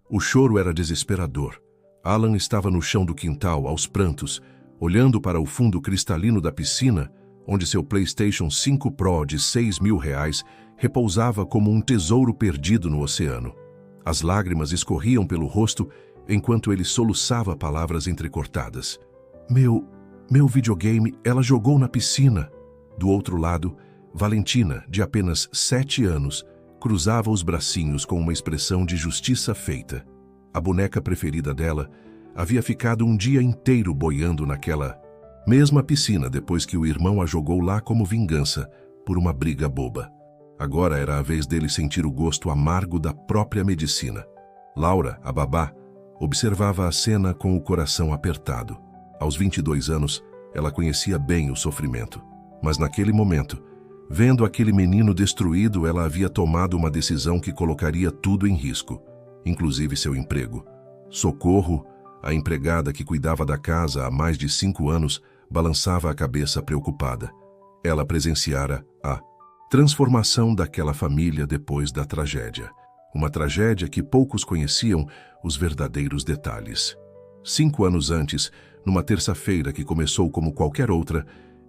O choro era desesperador. Alan estava no chão do quintal, aos prantos, olhando para o fundo cristalino da piscina, onde seu PlayStation 5 Pro de R$ 6.000 repousava como um tesouro perdido no oceano. As lágrimas escorriam pelo rosto enquanto ele soluçava palavras entrecortadas. Meu videogame, ela jogou na piscina. Do outro lado, Valentina, de apenas 7 anos, cruzava os bracinhos com uma expressão de justiça feita. A boneca preferida dela havia ficado um dia inteiro boiando naquela mesma piscina depois que o irmão a jogou lá como vingança por uma briga boba. Agora era a vez dele sentir o gosto amargo da própria medicina. Laura, a babá, observava a cena com o coração apertado. Aos 22 anos, ela conhecia bem o sofrimento. Mas naquele momento, vendo aquele menino destruído, ela havia tomado uma decisão que colocaria tudo em risco, inclusive seu emprego. Socorro, a empregada que cuidava da casa há mais de 5 anos, balançava a cabeça preocupada. Ela presenciara a transformação daquela família depois da tragédia. Uma tragédia que poucos conheciam os verdadeiros detalhes. 5 anos antes, numa terça-feira que começou como qualquer outra,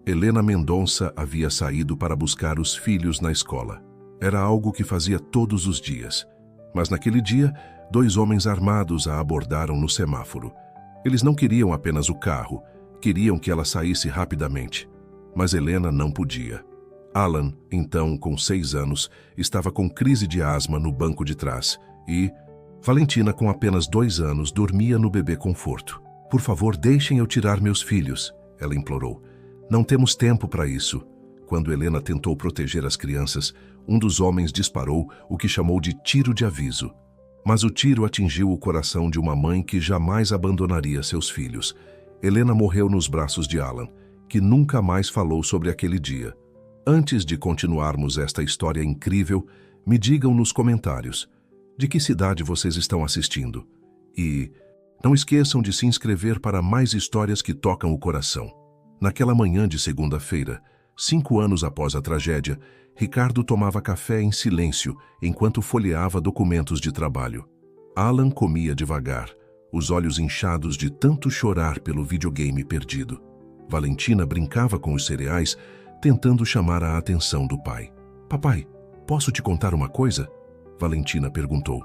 Helena Mendonça havia saído para buscar os filhos na escola. Era algo que fazia todos os dias. Mas naquele dia, 2 homens armados a abordaram no semáforo. Eles não queriam apenas o carro, queriam que ela saísse rapidamente. Mas Helena não podia. Alan, então com 6 anos, estava com crise de asma no banco de trás e Valentina, com apenas 2 anos, dormia no bebê conforto. Por favor, deixem eu tirar meus filhos, ela implorou. Não temos tempo para isso. Quando Helena tentou proteger as crianças, um dos homens disparou o que chamou de tiro de aviso. Mas o tiro atingiu o coração de uma mãe que jamais abandonaria seus filhos. Helena morreu nos braços de Alan, que nunca mais falou sobre aquele dia. Antes de continuarmos esta história incrível, me digam nos comentários de que cidade vocês estão assistindo. E não esqueçam de se inscrever para mais histórias que tocam o coração. Naquela manhã de segunda-feira, 5 anos após a tragédia, Ricardo tomava café em silêncio enquanto folheava documentos de trabalho. Alan comia devagar, os olhos inchados de tanto chorar pelo videogame perdido. Valentina brincava com os cereais, tentando chamar a atenção do pai. Papai, posso te contar uma coisa? Valentina perguntou.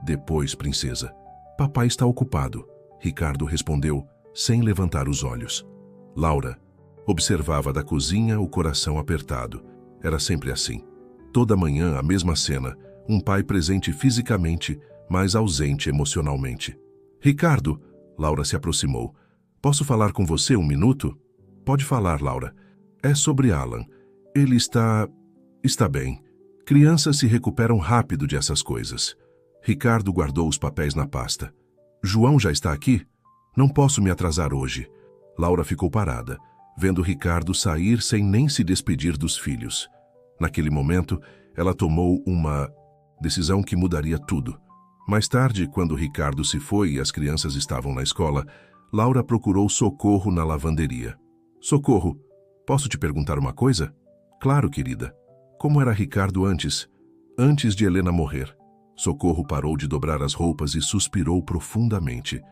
Depois, princesa. Papai está ocupado, Ricardo respondeu, sem levantar os olhos. Laura observava da cozinha, o coração apertado. Era sempre assim. Toda manhã a mesma cena, um pai presente fisicamente, mas ausente emocionalmente. Ricardo, Laura se aproximou. Posso falar com você 1 minuto? Pode falar, Laura. É sobre Alan. Ele está bem. Crianças se recuperam rápido dessas coisas. Ricardo guardou os papéis na pasta. João já está aqui? Não posso me atrasar hoje. Laura ficou parada, vendo Ricardo sair sem nem se despedir dos filhos. Naquele momento, ela tomou uma decisão que mudaria tudo. Mais tarde, quando Ricardo se foi e as crianças estavam na escola, Laura procurou Socorro na lavanderia. Socorro, posso te perguntar uma coisa? Claro, querida. Como era Ricardo antes de Helena morrer? Socorro parou de dobrar as roupas e suspirou profundamente.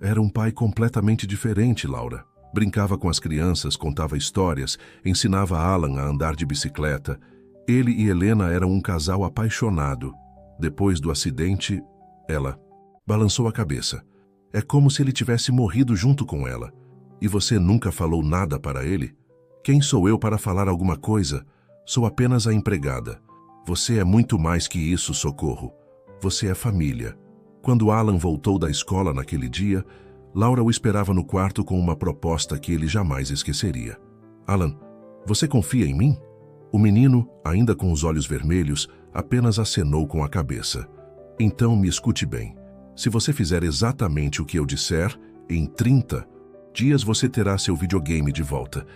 Era um pai completamente diferente, Laura. Brincava com as crianças, contava histórias, ensinava Alan a andar de bicicleta. Ele e Helena eram um casal apaixonado. Depois do acidente, ela balançou a cabeça. É como se ele tivesse morrido junto com ela. E você nunca falou nada para ele? Quem sou eu para falar alguma coisa? Sou apenas a empregada. Você é muito mais que isso, Socorro. Você é família. Quando Alan voltou da escola naquele dia, Laura o esperava no quarto com uma proposta que ele jamais esqueceria. Alan, você confia em mim? O menino, ainda com os olhos vermelhos, apenas acenou com a cabeça. Então me escute bem. Se você fizer exatamente o que eu disser, em 30 dias você terá seu videogame de volta.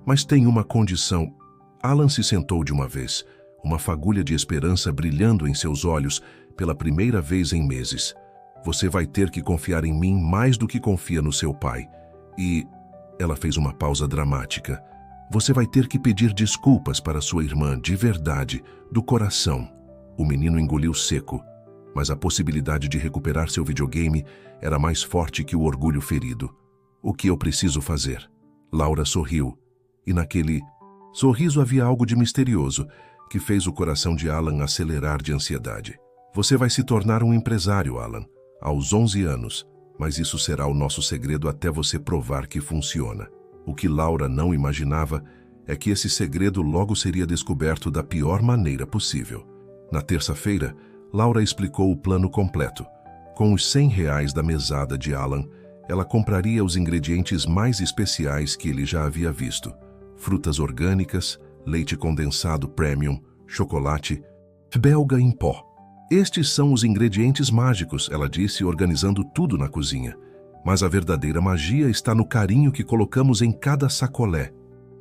Mas tem uma condição. Alan se sentou de uma vez, uma fagulha de esperança brilhando em seus olhos pela primeira vez em meses. Você vai ter que confiar em mim mais do que confia no seu pai. E ela fez uma pausa dramática. Você vai ter que pedir desculpas para sua irmã, de verdade, do coração. O menino engoliu seco. mas a possibilidade de recuperar seu videogame era mais forte que o orgulho ferido. O que eu preciso fazer? Laura sorriu, e naquele sorriso havia algo de misterioso que fez o coração de Alan acelerar de ansiedade. Você vai se tornar um empresário, Alan, aos 11 anos, mas isso será o nosso segredo até você provar que funciona. O que Laura não imaginava é que esse segredo logo seria descoberto da pior maneira possível. Na terça-feira, Laura explicou o plano completo. Com os R$ 100 da mesada de Alan, ela compraria os ingredientes mais especiais que ele já havia visto: frutas orgânicas, leite condensado premium, chocolate, belga em pó. Estes são os ingredientes mágicos, ela disse, organizando tudo na cozinha. Mas a verdadeira magia está no carinho que colocamos em cada sacolé.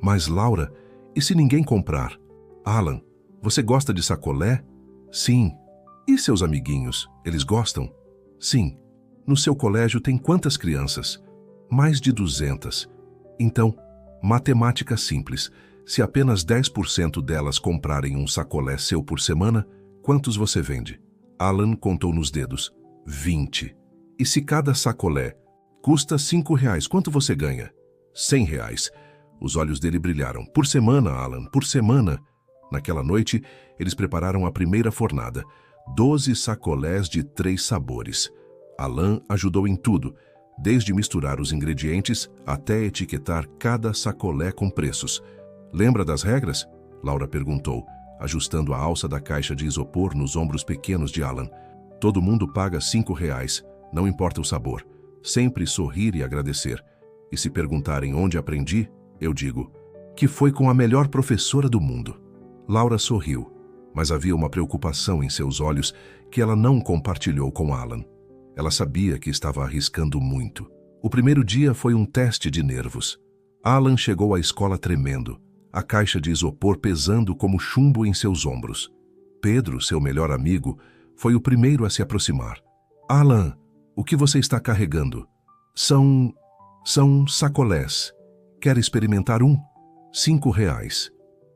Mas, Laura, e se ninguém comprar? Alan, você gosta de sacolé? Sim. E seus amiguinhos, eles gostam? Sim. No seu colégio tem quantas crianças? Mais de 200. Então, matemática simples. Se apenas 10% delas comprarem um sacolé seu por semana, quantos você vende? Alan contou nos dedos. 20. E se cada sacolé custa R$ 5, quanto você ganha? R$ 100. Os olhos dele brilharam. Por semana, Alan, por semana. Naquela noite, eles prepararam a primeira fornada. 12 sacolés de 3 sabores. Alan ajudou em tudo, desde misturar os ingredientes até etiquetar cada sacolé com preços. Lembra das regras? Laura perguntou, ajustando a alça da caixa de isopor nos ombros pequenos de Alan. Todo mundo paga R$ 5, não importa o sabor. Sempre sorrir e agradecer. E se perguntarem onde aprendi, eu digo que foi com a melhor professora do mundo. Laura sorriu, mas havia uma preocupação em seus olhos que ela não compartilhou com Alan. Ela sabia que estava arriscando muito. O primeiro dia foi um teste de nervos. Alan chegou à escola tremendo, a caixa de isopor pesando como chumbo em seus ombros. Pedro, seu melhor amigo, foi o primeiro a se aproximar. Alan, o que você está carregando? São sacolés. Quer experimentar um? R$ 5.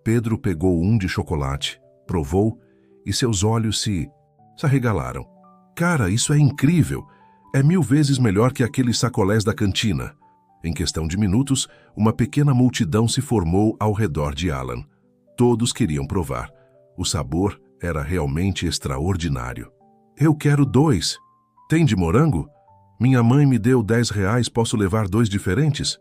Pedro pegou um de chocolate, provou e seus olhos se arregalaram. Cara, isso é incrível! É 1000 vezes melhor que aqueles sacolés da cantina. Em questão de minutos, uma pequena multidão se formou ao redor de Alan. Todos queriam provar. O sabor era realmente extraordinário. Eu quero 2. Tem de morango? Minha mãe me deu R$ 10, posso levar 2 diferentes?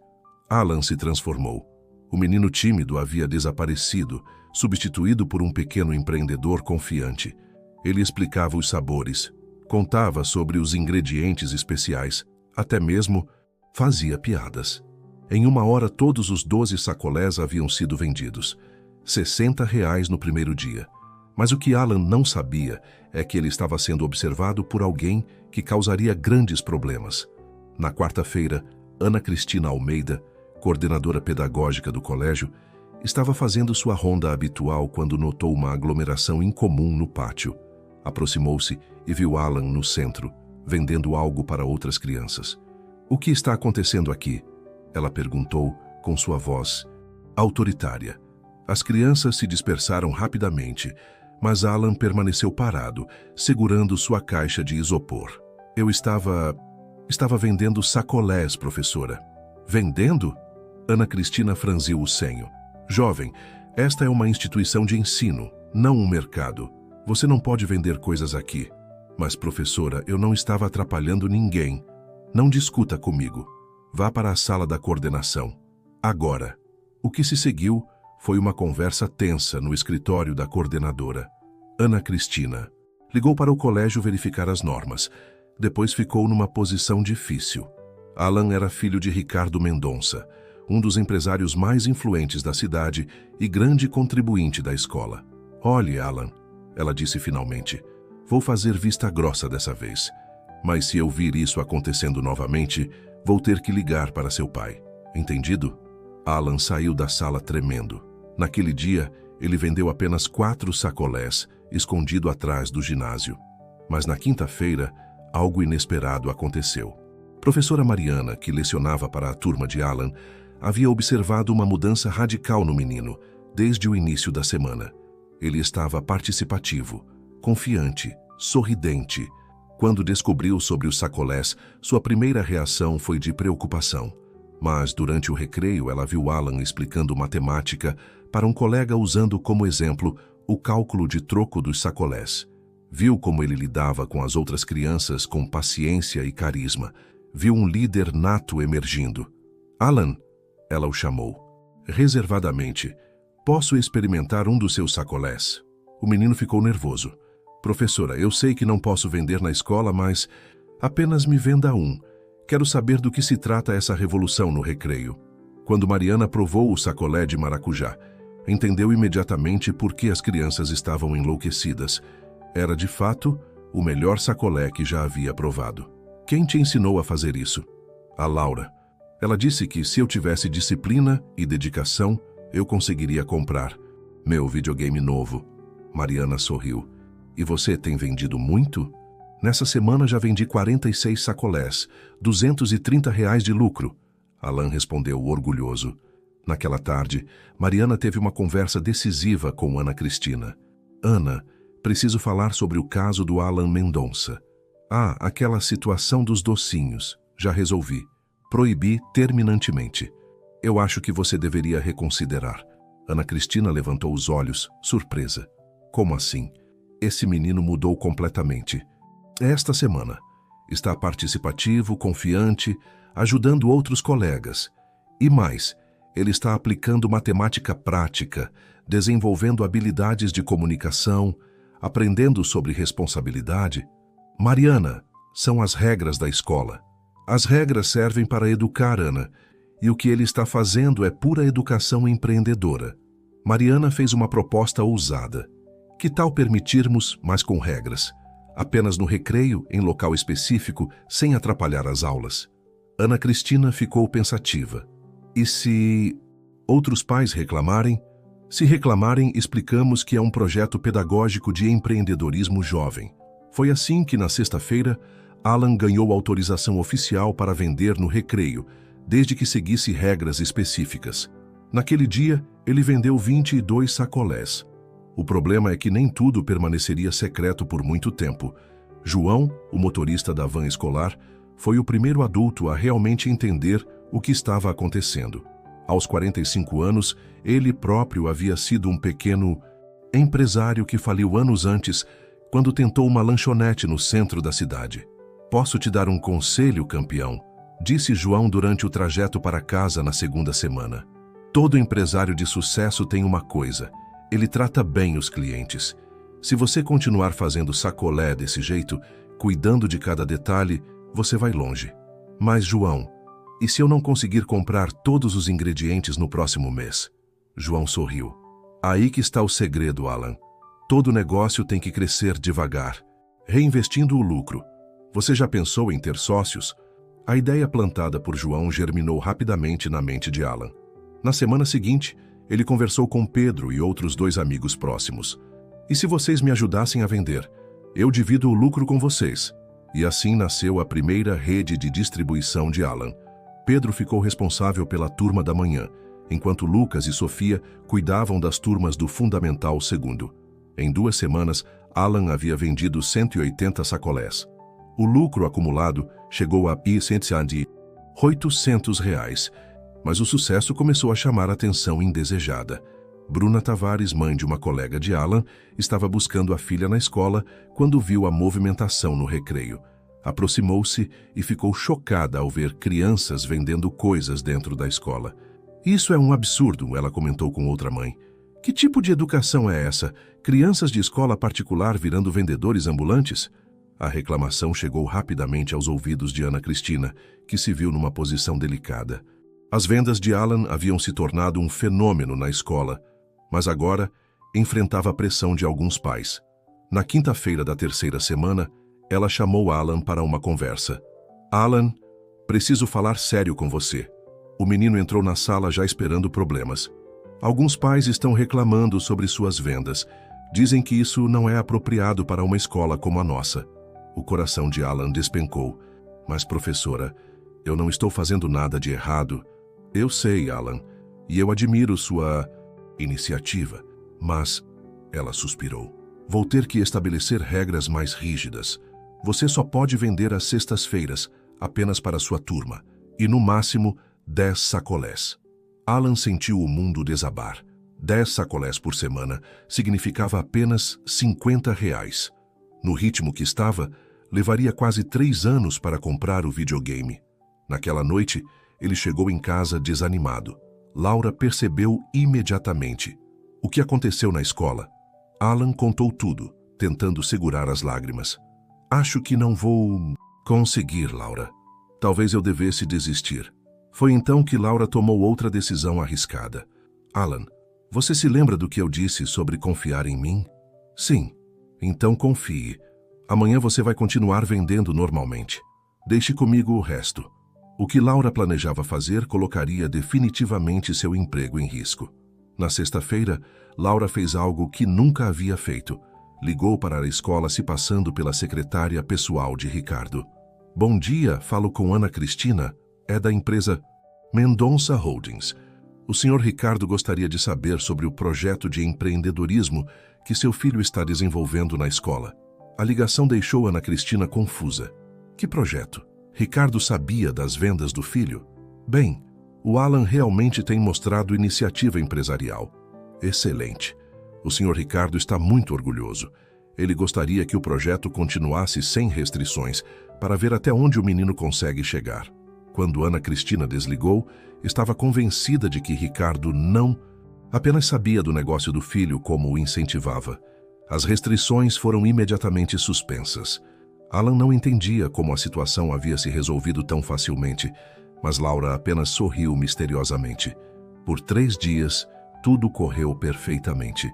Alan se transformou. O menino tímido havia desaparecido, substituído por um pequeno empreendedor confiante. Ele explicava os sabores, contava sobre os ingredientes especiais, até mesmo fazia piadas. Em 1 hora, todos os 12 sacolés haviam sido vendidos. R$ 60 no primeiro dia. Mas o que Alan não sabia é que ele estava sendo observado por alguém que causaria grandes problemas. Na quarta-feira, Ana Cristina Almeida, coordenadora pedagógica do colégio, estava fazendo sua ronda habitual quando notou uma aglomeração incomum no pátio. Aproximou-se e viu Alan no centro, vendendo algo para outras crianças. O que está acontecendo aqui? Ela perguntou com sua voz autoritária. As crianças se dispersaram rapidamente, mas Alan permaneceu parado, segurando sua caixa de isopor. Eu estava vendendo sacolés, professora. Vendendo? Ana Cristina franziu o senho. Jovem, esta é uma instituição de ensino, não um mercado. Você não pode vender coisas aqui. Mas, professora, eu não estava atrapalhando ninguém. Não discuta comigo. Vá para a sala da coordenação. Agora. O que se seguiu foi uma conversa tensa no escritório da coordenadora. Ana Cristina ligou para o colégio verificar as normas. Depois ficou numa posição difícil. Alan era filho de Ricardo Mendonça, um dos empresários mais influentes da cidade e grande contribuinte da escola. Olhe, Alan, ela disse finalmente, vou fazer vista grossa dessa vez. Mas se eu vir isso acontecendo novamente, vou ter que ligar para seu pai. Entendido? Alan saiu da sala tremendo. Naquele dia, ele vendeu apenas 4 sacolés, escondido atrás do ginásio. Mas na quinta-feira, algo inesperado aconteceu. Professora Mariana, que lecionava para a turma de Alan, havia observado uma mudança radical no menino, desde o início da semana. Ele estava participativo, confiante, sorridente, Quando descobriu sobre os sacolés, sua primeira reação foi de preocupação. Mas, durante o recreio, ela viu Alan explicando matemática para um colega usando como exemplo o cálculo de troco dos sacolés. Viu como ele lidava com as outras crianças com paciência e carisma. Viu um líder nato emergindo. Alan, ela o chamou. Reservadamente, posso experimentar um dos seus sacolés? O menino ficou nervoso. Professora, eu sei que não posso vender na escola, mas apenas me venda um. Quero saber do que se trata essa revolução no recreio. Quando Mariana provou o sacolé de maracujá, entendeu imediatamente por que as crianças estavam enlouquecidas. Era, de fato, o melhor sacolé que já havia provado. Quem te ensinou a fazer isso? A Laura. Ela disse que se eu tivesse disciplina e dedicação, eu conseguiria comprar meu videogame novo. Mariana sorriu. E você tem vendido muito? Nessa semana já vendi 46 sacolés, R$ 230 de lucro. Alan respondeu orgulhoso. Naquela tarde, Mariana teve uma conversa decisiva com Ana Cristina. Ana, preciso falar sobre o caso do Alan Mendonça. Aquela situação dos docinhos. Já resolvi. Proibi terminantemente. Eu acho que você deveria reconsiderar. Ana Cristina levantou os olhos, surpresa. Como assim? Esse menino mudou completamente. Esta semana. Está participativo, confiante, ajudando outros colegas. E mais, ele está aplicando matemática prática, desenvolvendo habilidades de comunicação, aprendendo sobre responsabilidade. Mariana, são as regras da escola. As regras servem para educar Ana, e o que ele está fazendo é pura educação empreendedora. Mariana fez uma proposta ousada. Que tal permitirmos, mas com regras? Apenas no recreio, em local específico, sem atrapalhar as aulas. Ana Cristina ficou pensativa. E se outros pais reclamarem? Se reclamarem, explicamos que é um projeto pedagógico de empreendedorismo jovem. Foi assim que, na sexta-feira, Alan ganhou autorização oficial para vender no recreio, desde que seguisse regras específicas. Naquele dia, ele vendeu 22 sacolés. O problema é que nem tudo permaneceria secreto por muito tempo. João, o motorista da van escolar, foi o primeiro adulto a realmente entender o que estava acontecendo. Aos 45 anos, ele próprio havia sido um pequeno empresário que faliu anos antes, quando tentou uma lanchonete no centro da cidade. Posso te dar um conselho, campeão? Disse João durante o trajeto para casa na segunda semana. Todo empresário de sucesso tem uma coisa: ele trata bem os clientes. Se você continuar fazendo sacolé desse jeito, cuidando de cada detalhe, você vai longe. Mas, João, e se eu não conseguir comprar todos os ingredientes no próximo mês? João sorriu. Aí que está o segredo, Alan. Todo negócio tem que crescer devagar, reinvestindo o lucro. Você já pensou em ter sócios? A ideia plantada por João germinou rapidamente na mente de Alan. Na semana seguinte, ele conversou com Pedro e outros 2 amigos próximos. E se vocês me ajudassem a vender? Eu divido o lucro com vocês. E assim nasceu a primeira rede de distribuição de Alan. Pedro ficou responsável pela turma da manhã, enquanto Lucas e Sofia cuidavam das turmas do Fundamental II. Em 2 semanas, Alan havia vendido 180 sacolés. O lucro acumulado chegou a R$800, mas o sucesso começou a chamar a atenção indesejada. Bruna Tavares, mãe de uma colega de Alan, estava buscando a filha na escola quando viu a movimentação no recreio. Aproximou-se e ficou chocada ao ver crianças vendendo coisas dentro da escola. Isso é um absurdo, ela comentou com outra mãe. Que tipo de educação é essa? Crianças de escola particular virando vendedores ambulantes? A reclamação chegou rapidamente aos ouvidos de Ana Cristina, que se viu numa posição delicada. As vendas de Alan haviam se tornado um fenômeno na escola, mas agora enfrentava a pressão de alguns pais. Na quinta-feira da 3ª semana, ela chamou Alan para uma conversa. Alan, preciso falar sério com você. O menino entrou na sala já esperando problemas. Alguns pais estão reclamando sobre suas vendas. Dizem que isso não é apropriado para uma escola como a nossa. O coração de Alan despencou. Mas, professora, eu não estou fazendo nada de errado. Eu sei, Alan, e eu admiro sua iniciativa. Mas, ela suspirou, vou ter que estabelecer regras mais rígidas. Você só pode vender às sextas-feiras, apenas para sua turma, e no máximo 10 sacolés. Alan sentiu o mundo desabar. 10 sacolés por semana significava apenas R$ 50. No ritmo que estava, levaria quase 3 anos para comprar o videogame. Naquela noite, ele chegou em casa desanimado. Laura percebeu imediatamente. O que aconteceu na escola? Alan contou tudo, tentando segurar as lágrimas. Acho que não vou conseguir, Laura. Talvez eu devesse desistir. Foi então que Laura tomou outra decisão arriscada. Alan, você se lembra do que eu disse sobre confiar em mim? Sim. Então confie. Amanhã você vai continuar vendendo normalmente. Deixe comigo o resto. O que Laura planejava fazer colocaria definitivamente seu emprego em risco. Na sexta-feira, Laura fez algo que nunca havia feito. Ligou para a escola se passando pela secretária pessoal de Ricardo. Bom dia, falo com Ana Cristina. É da empresa Mendonça Holdings. O senhor Ricardo gostaria de saber sobre o projeto de empreendedorismo que seu filho está desenvolvendo na escola. A ligação deixou Ana Cristina confusa. Que projeto? Ricardo sabia das vendas do filho? Bem, o Alan realmente tem mostrado iniciativa empresarial. Excelente. O senhor Ricardo está muito orgulhoso. Ele gostaria que o projeto continuasse sem restrições, para ver até onde o menino consegue chegar. Quando Ana Cristina desligou, estava convencida de que Ricardo não apenas sabia do negócio do filho como o incentivava. As restrições foram imediatamente suspensas. Alan não entendia como a situação havia se resolvido tão facilmente, mas Laura apenas sorriu misteriosamente. Por 3 dias, tudo correu perfeitamente.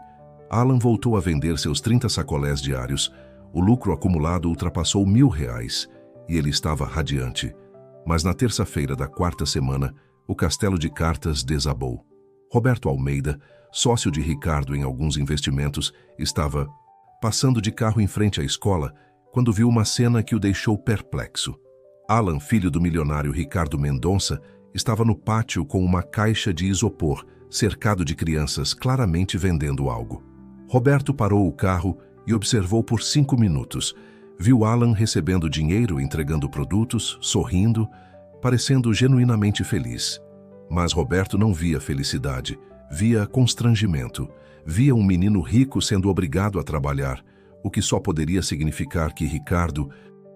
Alan voltou a vender seus 30 sacolés diários. O lucro acumulado ultrapassou R$ 1.000 e ele estava radiante. Mas na terça-feira da 4ª semana, o castelo de cartas desabou. Roberto Almeida, sócio de Ricardo em alguns investimentos, estava passando de carro em frente à escola quando viu uma cena que o deixou perplexo. Alan, filho do milionário Ricardo Mendonça, estava no pátio com uma caixa de isopor, cercado de crianças claramente vendendo algo. Roberto parou o carro e observou por 5 minutos. Viu Alan recebendo dinheiro, entregando produtos, sorrindo, parecendo genuinamente feliz. Mas Roberto não via felicidade, via constrangimento. Via um menino rico sendo obrigado a trabalhar, o que só poderia significar que Ricardo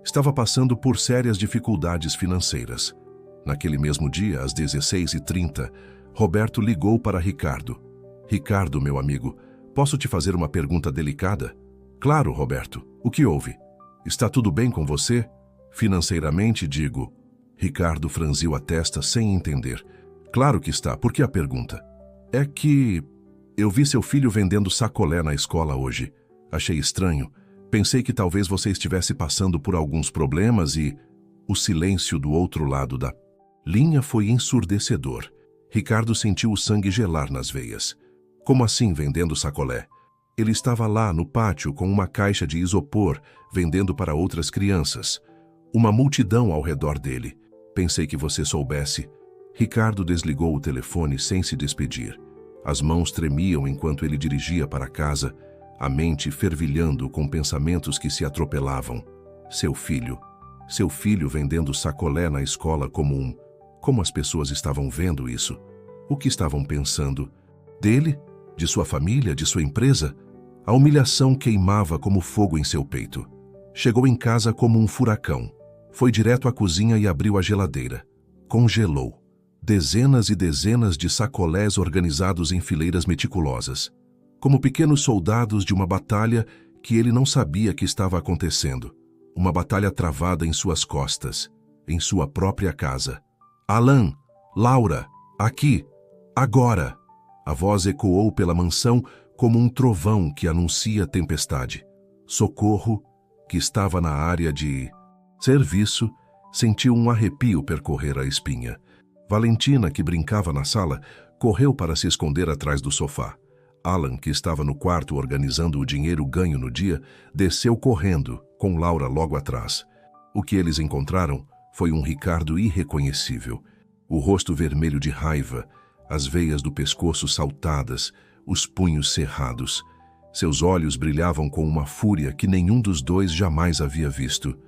estava passando por sérias dificuldades financeiras. Naquele mesmo dia, às 16h30, Roberto ligou para Ricardo. Ricardo, meu amigo, posso te fazer uma pergunta delicada? Claro, Roberto. O que houve? Está tudo bem com você? Financeiramente, digo. Ricardo franziu a testa sem entender. Claro que está. Por que a pergunta? É que eu vi seu filho vendendo sacolé na escola hoje. Achei estranho. Pensei que talvez você estivesse passando por alguns problemas e... O silêncio do outro lado da linha foi ensurdecedor. Ricardo sentiu o sangue gelar nas veias. Como assim vendendo sacolé? Ele estava lá no pátio com uma caixa de isopor, vendendo para outras crianças. Uma multidão ao redor dele. Pensei que você soubesse. Ricardo desligou o telefone sem se despedir. As mãos tremiam enquanto ele dirigia para casa, a mente fervilhando com pensamentos que se atropelavam. Seu filho vendendo sacolé na escola comum. Como as pessoas estavam vendo isso? O que estavam pensando? Dele? De sua família? De sua empresa? A humilhação queimava como fogo em seu peito. Chegou em casa como um furacão. Foi direto à cozinha e abriu a geladeira. Congelou. Dezenas e dezenas de sacolés organizados em fileiras meticulosas. Como pequenos soldados de uma batalha que ele não sabia que estava acontecendo. Uma batalha travada em suas costas, em sua própria casa. Alan, Laura, aqui, agora. A voz ecoou pela mansão como um trovão que anuncia tempestade. Socorro, que estava na área de serviço, sentiu um arrepio percorrer a espinha. Valentina, que brincava na sala, correu para se esconder atrás do sofá. Alan, que estava no quarto organizando o dinheiro ganho no dia, desceu correndo, com Laura logo atrás. O que eles encontraram foi um Ricardo irreconhecível. O rosto vermelho de raiva, as veias do pescoço saltadas, os punhos cerrados. Seus olhos brilhavam com uma fúria que nenhum dos dois jamais havia visto.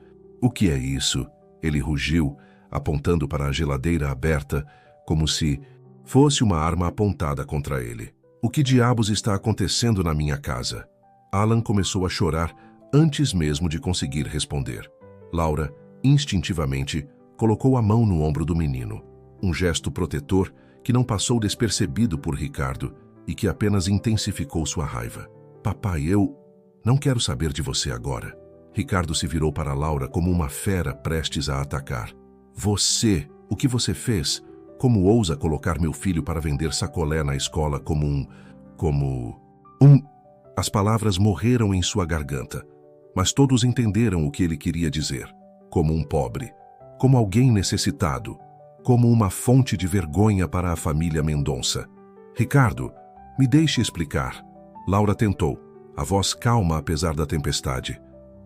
O que é isso? Ele rugiu, apontando para a geladeira aberta, como se fosse uma arma apontada contra ele. O que diabos está acontecendo na minha casa? Alan começou a chorar antes mesmo de conseguir responder. Laura, instintivamente, colocou a mão no ombro do menino. Um gesto protetor que não passou despercebido por Ricardo e que apenas intensificou sua raiva. Papai, eu não quero saber de você agora. Ricardo se virou para Laura como uma fera prestes a atacar. Você, o que você fez? Como ousa colocar meu filho para vender sacolé na escola como um... As palavras morreram em sua garganta, mas todos entenderam o que ele queria dizer. Como um pobre, como alguém necessitado, como uma fonte de vergonha para a família Mendonça. Ricardo, me deixe explicar. Laura tentou, a voz calma apesar da tempestade.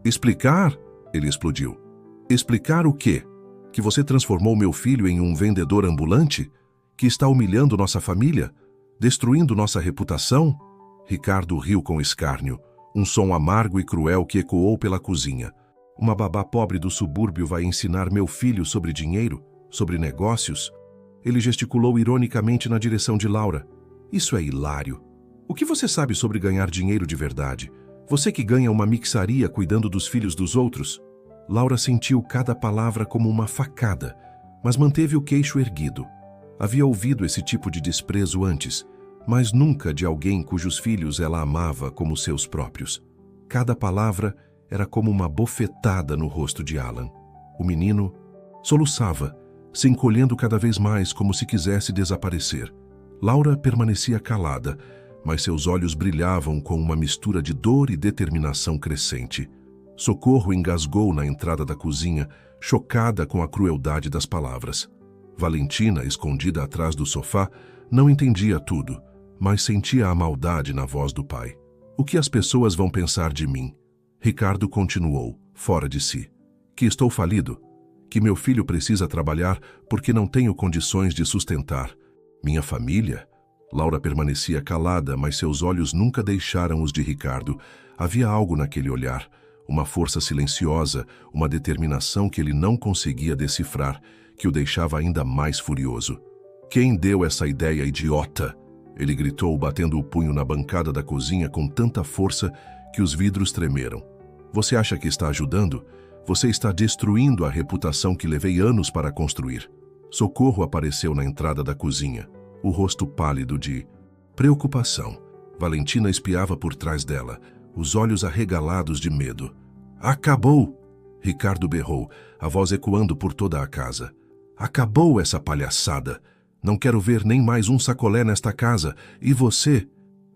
Explicar? Ele explodiu. Explicar o quê? Que você transformou meu filho em um vendedor ambulante? Que está humilhando nossa família? Destruindo nossa reputação? Ricardo riu com escárnio, um som amargo e cruel que ecoou pela cozinha. Uma babá pobre do subúrbio vai ensinar meu filho sobre dinheiro? Sobre negócios? Ele gesticulou ironicamente na direção de Laura. Isso é hilário. O que você sabe sobre ganhar dinheiro de verdade? Você que ganha uma mixaria cuidando dos filhos dos outros? Laura sentiu cada palavra como uma facada, mas manteve o queixo erguido. Havia ouvido esse tipo de desprezo antes, mas nunca de alguém cujos filhos ela amava como seus próprios. Cada palavra era como uma bofetada no rosto de Alan. O menino soluçava, se encolhendo cada vez mais como se quisesse desaparecer. Laura permanecia calada, mas seus olhos brilhavam com uma mistura de dor e determinação crescente. Socorro engasgou na entrada da cozinha, chocada com a crueldade das palavras. Valentina, escondida atrás do sofá, não entendia tudo, mas sentia a maldade na voz do pai. O que as pessoas vão pensar de mim? Ricardo continuou, fora de si. Que estou falido? Que meu filho precisa trabalhar porque não tenho condições de sustentar minha família? Laura permanecia calada, mas seus olhos nunca deixaram os de Ricardo. Havia algo naquele olhar, uma força silenciosa, uma determinação que ele não conseguia decifrar, que o deixava ainda mais furioso. Quem deu essa ideia idiota? Ele gritou, batendo o punho na bancada da cozinha com tanta força que os vidros tremeram. Você acha que está ajudando? Você está destruindo a reputação que levei anos para construir. Socorro apareceu na entrada da cozinha, o rosto pálido de preocupação. Valentina espiava por trás dela, os olhos arregalados de medo. Acabou! Ricardo berrou, a voz ecoando por toda a casa. Acabou essa palhaçada! Não quero ver nem mais um sacolé nesta casa. E você?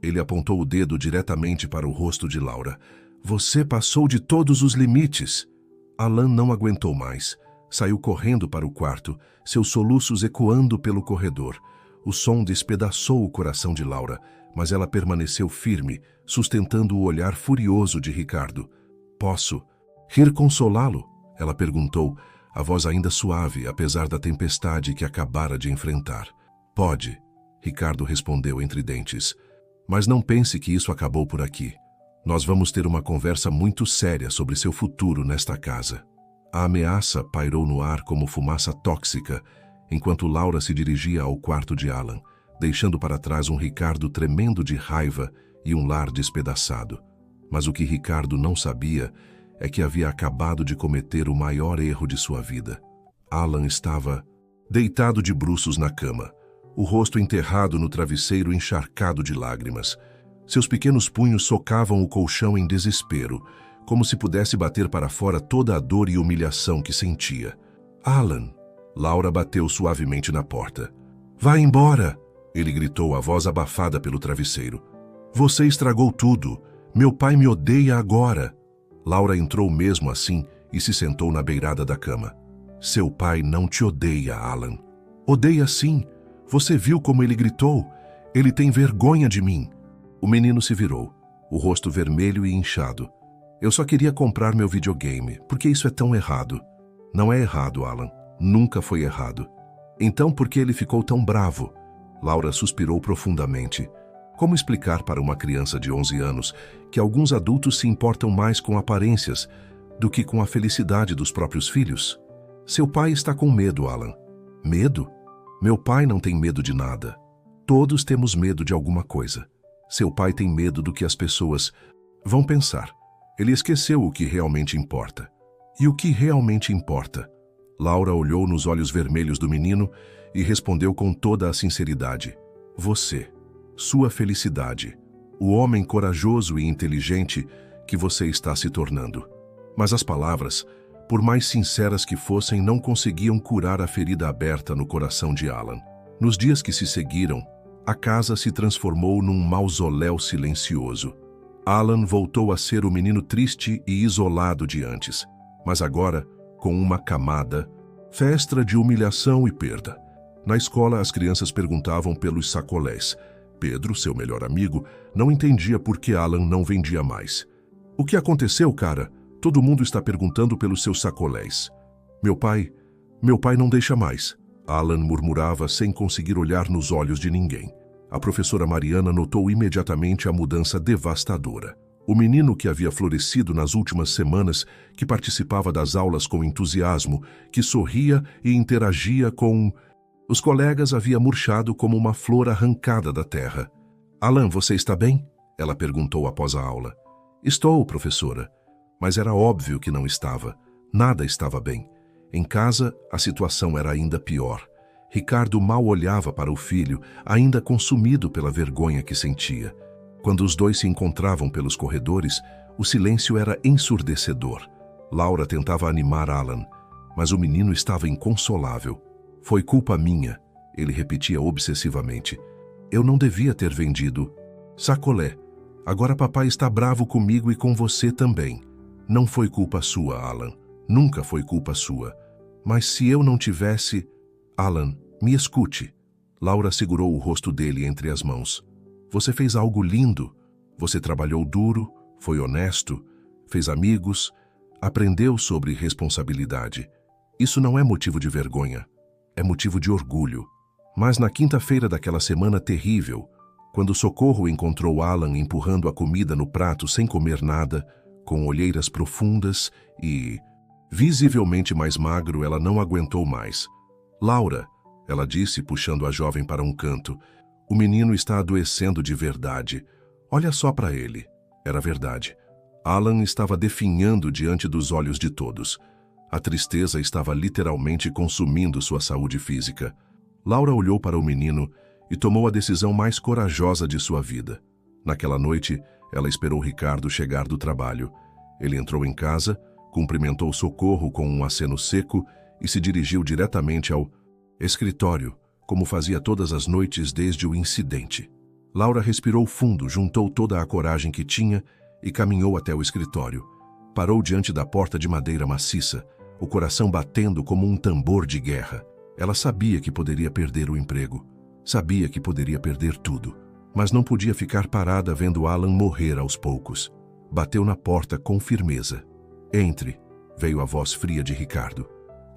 Ele apontou o dedo diretamente para o rosto de Laura. Você passou de todos os limites. Alan não aguentou mais. Saiu correndo para o quarto, seus soluços ecoando pelo corredor. O som despedaçou o coração de Laura, mas ela permaneceu firme, sustentando o olhar furioso de Ricardo. Posso ir consolá-lo? Ela perguntou, a voz ainda suave, apesar da tempestade que acabara de enfrentar. Pode, Ricardo respondeu entre dentes. Mas não pense que isso acabou por aqui. Nós vamos ter uma conversa muito séria sobre seu futuro nesta casa. A ameaça pairou no ar como fumaça tóxica, enquanto Laura se dirigia ao quarto de Alan, deixando para trás um Ricardo tremendo de raiva e um lar despedaçado. Mas o que Ricardo não sabia é que havia acabado de cometer o maior erro de sua vida. Alan estava deitado de bruços na cama, o rosto enterrado no travesseiro encharcado de lágrimas. Seus pequenos punhos socavam o colchão em desespero, como se pudesse bater para fora toda a dor e humilhação que sentia. Alan! Laura bateu suavemente na porta. Vá embora! Ele gritou, a voz abafada pelo travesseiro. Você estragou tudo! Meu pai me odeia agora! Laura entrou mesmo assim e se sentou na beirada da cama. Seu pai não te odeia, Alan. Odeia sim. Você viu como ele gritou? Ele tem vergonha de mim. O menino se virou, o rosto vermelho e inchado. Eu só queria comprar meu videogame, porque isso é tão errado. Não é errado, Alan. Nunca foi errado. Então por que ele ficou tão bravo? Laura suspirou profundamente. Como explicar para uma criança de 11 anos que alguns adultos se importam mais com aparências, do que com a felicidade dos próprios filhos? Seu pai está com medo, Alan. Medo? Meu pai não tem medo de nada. Todos temos medo de alguma coisa. Seu pai tem medo do que as pessoas vão pensar. Ele esqueceu o que realmente importa. E o que realmente importa? Laura olhou nos olhos vermelhos do menino e respondeu com toda a sinceridade. Você. Sua felicidade. O homem corajoso e inteligente que você está se tornando. Mas as palavras, por mais sinceras que fossem, não conseguiam curar a ferida aberta no coração de Alan. Nos dias que se seguiram, a casa se transformou num mausoléu silencioso. Alan voltou a ser o menino triste e isolado de antes, mas agora com uma camada, festa de humilhação e perda. Na escola, as crianças perguntavam pelos sacolés. Pedro, seu melhor amigo, não entendia por que Alan não vendia mais. O que aconteceu, cara? Todo mundo está perguntando pelos seus sacolés. Meu pai não deixa mais. Alan murmurava sem conseguir olhar nos olhos de ninguém. A professora Mariana notou imediatamente a mudança devastadora. O menino que havia florescido nas últimas semanas, que participava das aulas com entusiasmo, que sorria e interagia com os colegas, havia murchado como uma flor arrancada da terra. Alan, você está bem? Ela perguntou após a aula. Estou, professora. Mas era óbvio que não estava. Nada estava bem. Em casa, a situação era ainda pior. Ricardo mal olhava para o filho, ainda consumido pela vergonha que sentia. Quando os dois se encontravam pelos corredores, o silêncio era ensurdecedor. Laura tentava animar Alan, mas o menino estava inconsolável. Foi culpa minha, ele repetia obsessivamente. Eu não devia ter vendido. Sacolé. Agora papai está bravo comigo e com você também. Não foi culpa sua, Alan. Nunca foi culpa sua. Mas se eu não tivesse... Alan, me escute. Laura segurou o rosto dele entre as mãos. Você fez algo lindo. Você trabalhou duro, foi honesto, fez amigos, aprendeu sobre responsabilidade. Isso não é motivo de vergonha. É motivo de orgulho. Mas na quinta-feira daquela semana terrível, quando Socorro encontrou Alan empurrando a comida no prato sem comer nada, com olheiras profundas e, visivelmente mais magro, ela não aguentou mais. Laura, ela disse, puxando a jovem para um canto, o menino está adoecendo de verdade. Olha só para ele. Era verdade. Alan estava definhando diante dos olhos de todos. A tristeza estava literalmente consumindo sua saúde física. Laura olhou para o menino e tomou a decisão mais corajosa de sua vida. Naquela noite, ela esperou Ricardo chegar do trabalho. Ele entrou em casa, cumprimentou Socorro com um aceno seco e se dirigiu diretamente ao escritório, como fazia todas as noites desde o incidente. Laura respirou fundo, juntou toda a coragem que tinha e caminhou até o escritório. Parou diante da porta de madeira maciça, o coração batendo como um tambor de guerra. Ela sabia que poderia perder o emprego. Sabia que poderia perder tudo. Mas não podia ficar parada vendo Alan morrer aos poucos. Bateu na porta com firmeza. Entre, veio a voz fria de Ricardo.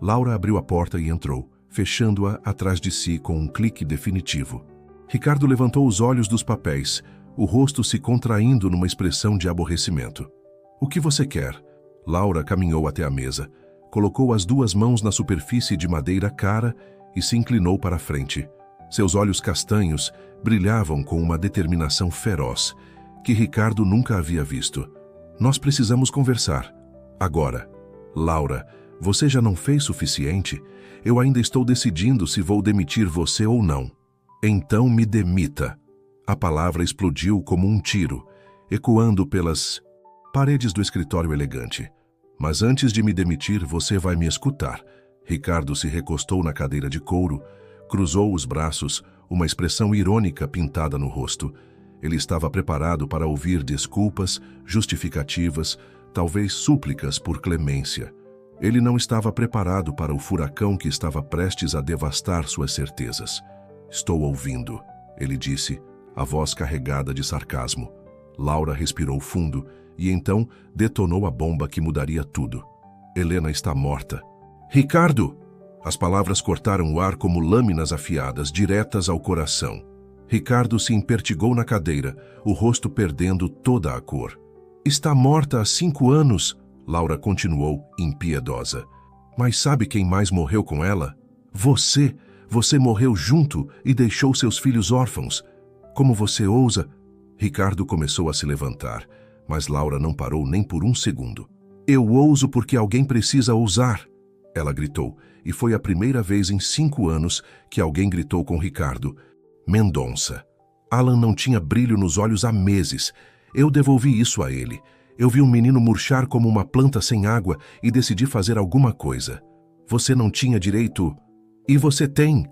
Laura abriu a porta e entrou, fechando-a atrás de si com um clique definitivo. Ricardo levantou os olhos dos papéis, o rosto se contraindo numa expressão de aborrecimento. O que você quer? Laura caminhou até a mesa, colocou as duas mãos na superfície de madeira cara e se inclinou para a frente. Seus olhos castanhos brilhavam com uma determinação feroz, que Ricardo nunca havia visto. Nós precisamos conversar. Agora. Laura, você já não fez suficiente? Eu ainda estou decidindo se vou demitir você ou não. Então me demita. A palavra explodiu como um tiro, ecoando pelas paredes do escritório elegante. Mas antes de me demitir, você vai me escutar. Ricardo se recostou na cadeira de couro, cruzou os braços, uma expressão irônica pintada no rosto. Ele estava preparado para ouvir desculpas, justificativas, talvez súplicas por clemência. Ele não estava preparado para o furacão que estava prestes a devastar suas certezas. Estou ouvindo, ele disse, a voz carregada de sarcasmo. Laura respirou fundo e então detonou a bomba que mudaria tudo. Helena está morta. Ricardo! As palavras cortaram o ar como lâminas afiadas, diretas ao coração. Ricardo se empertigou na cadeira, o rosto perdendo toda a cor. Está morta há 5 anos, Laura continuou, impiedosa. Mas sabe quem mais morreu com ela? Você! Você morreu junto e deixou seus filhos órfãos. Como você ousa? Ricardo começou a se levantar, mas Laura não parou nem por um segundo. Eu ouso porque alguém precisa ousar, ela gritou, e foi a primeira vez em 5 anos que alguém gritou com Ricardo. Mendonça. Alan não tinha brilho nos olhos há meses. Eu devolvi isso a ele. Eu vi um menino murchar como uma planta sem água e decidi fazer alguma coisa. Você não tinha direito... E você tem...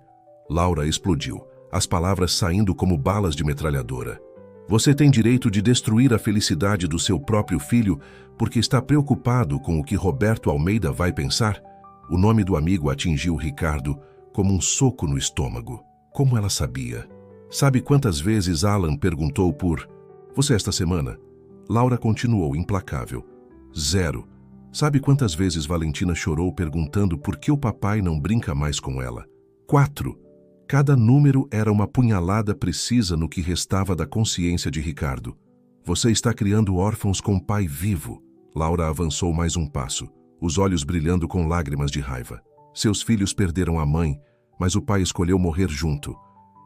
Laura explodiu, as palavras saindo como balas de metralhadora. Você tem direito de destruir a felicidade do seu próprio filho porque está preocupado com o que Roberto Almeida vai pensar? O nome do amigo atingiu Ricardo como um soco no estômago. Como ela sabia? Sabe quantas vezes Alan perguntou por... Você esta semana? Laura continuou implacável. 0. Sabe quantas vezes Valentina chorou perguntando por que o papai não brinca mais com ela? 4. Cada número era uma punhalada precisa no que restava da consciência de Ricardo. Você está criando órfãos com pai vivo. Laura avançou mais um passo, os olhos brilhando com lágrimas de raiva. Seus filhos perderam a mãe, mas o pai escolheu morrer junto.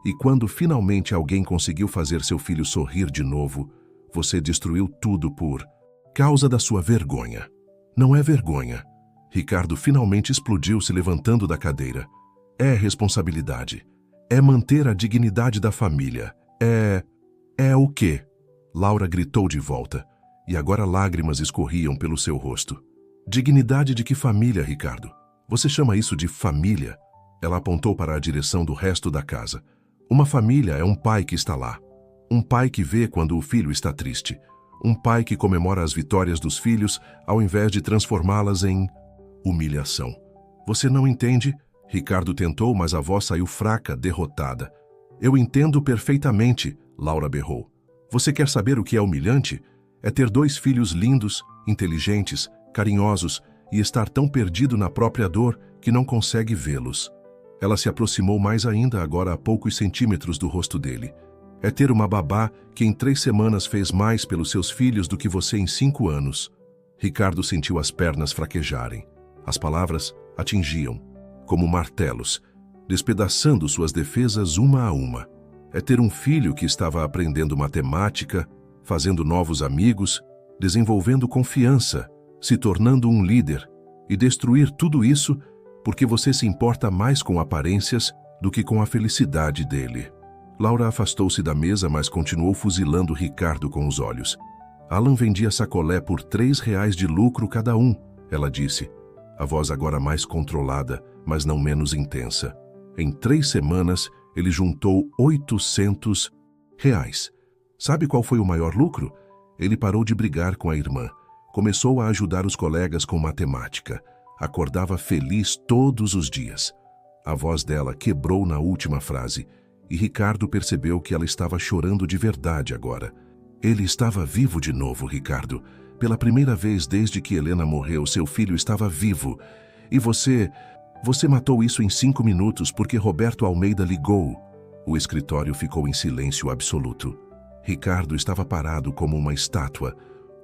E quando finalmente alguém conseguiu fazer seu filho sorrir de novo, você destruiu tudo por causa da sua vergonha. Não é vergonha. Ricardo finalmente explodiu, se levantando da cadeira. É responsabilidade. É manter a dignidade da família. É o quê? Laura gritou de volta, e agora lágrimas escorriam pelo seu rosto. Dignidade de que família, Ricardo? Você chama isso de família? Ela apontou para a direção do resto da casa. Uma família é um pai que está lá. Um pai que vê quando o filho está triste. Um pai que comemora as vitórias dos filhos ao invés de transformá-las em humilhação. Você não entende? Ricardo tentou, mas a voz saiu fraca, derrotada. Eu entendo perfeitamente, Laura berrou. Você quer saber o que é humilhante? É ter 2 filhos lindos, inteligentes, carinhosos e estar tão perdido na própria dor que não consegue vê-los. Ela se aproximou mais ainda, agora a poucos centímetros do rosto dele. É ter uma babá que em 3 semanas fez mais pelos seus filhos do que você em 5 anos. Ricardo sentiu as pernas fraquejarem. As palavras atingiam, como martelos, despedaçando suas defesas uma a uma. É ter um filho que estava aprendendo matemática, fazendo novos amigos, desenvolvendo confiança, se tornando um líder, e destruir tudo isso porque você se importa mais com aparências do que com a felicidade dele. Laura afastou-se da mesa, mas continuou fuzilando Ricardo com os olhos. Alan vendia sacolé por R$3 de lucro cada um, ela disse, a voz agora mais controlada, mas não menos intensa. Em 3 semanas, ele juntou R$800. Sabe qual foi o maior lucro? Ele parou de brigar com a irmã. Começou a ajudar os colegas com matemática. Acordava feliz todos os dias. A voz dela quebrou na última frase, e Ricardo percebeu que ela estava chorando de verdade agora. Ele estava vivo de novo, Ricardo. Pela primeira vez desde que Helena morreu, seu filho estava vivo. E você matou isso em 5 minutos porque Roberto Almeida ligou. O escritório ficou em silêncio absoluto. Ricardo estava parado como uma estátua,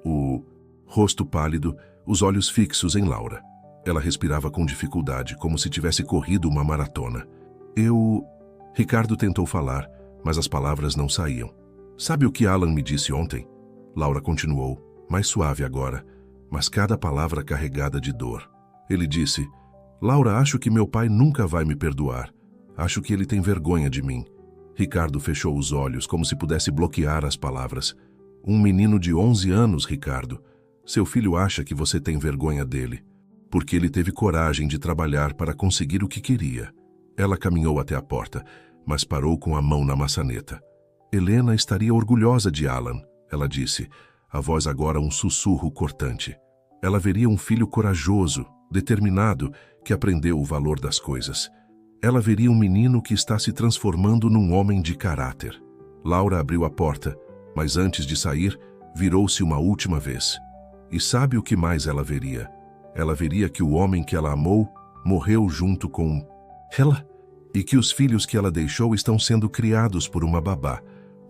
o rosto pálido, os olhos fixos em Laura. Ela respirava com dificuldade, como se tivesse corrido uma maratona. Ricardo tentou falar, mas as palavras não saíam. Sabe o que Alan me disse ontem? Laura continuou, mais suave agora, mas cada palavra carregada de dor. Ele disse, Laura, acho que meu pai nunca vai me perdoar. Acho que ele tem vergonha de mim. Ricardo fechou os olhos, como se pudesse bloquear as palavras. Um menino de 11 anos, Ricardo. Seu filho acha que você tem vergonha dele, porque ele teve coragem de trabalhar para conseguir o que queria. Ela caminhou até a porta, mas parou com a mão na maçaneta. Helena estaria orgulhosa de Alan, ela disse, a voz agora um sussurro cortante. Ela veria um filho corajoso, determinado, que aprendeu o valor das coisas. Ela veria um menino que está se transformando num homem de caráter. Laura abriu a porta, mas antes de sair, virou-se uma última vez. E sabe o que mais ela veria? Ela veria que o homem que ela amou morreu junto com ela, e que os filhos que ela deixou estão sendo criados por uma babá,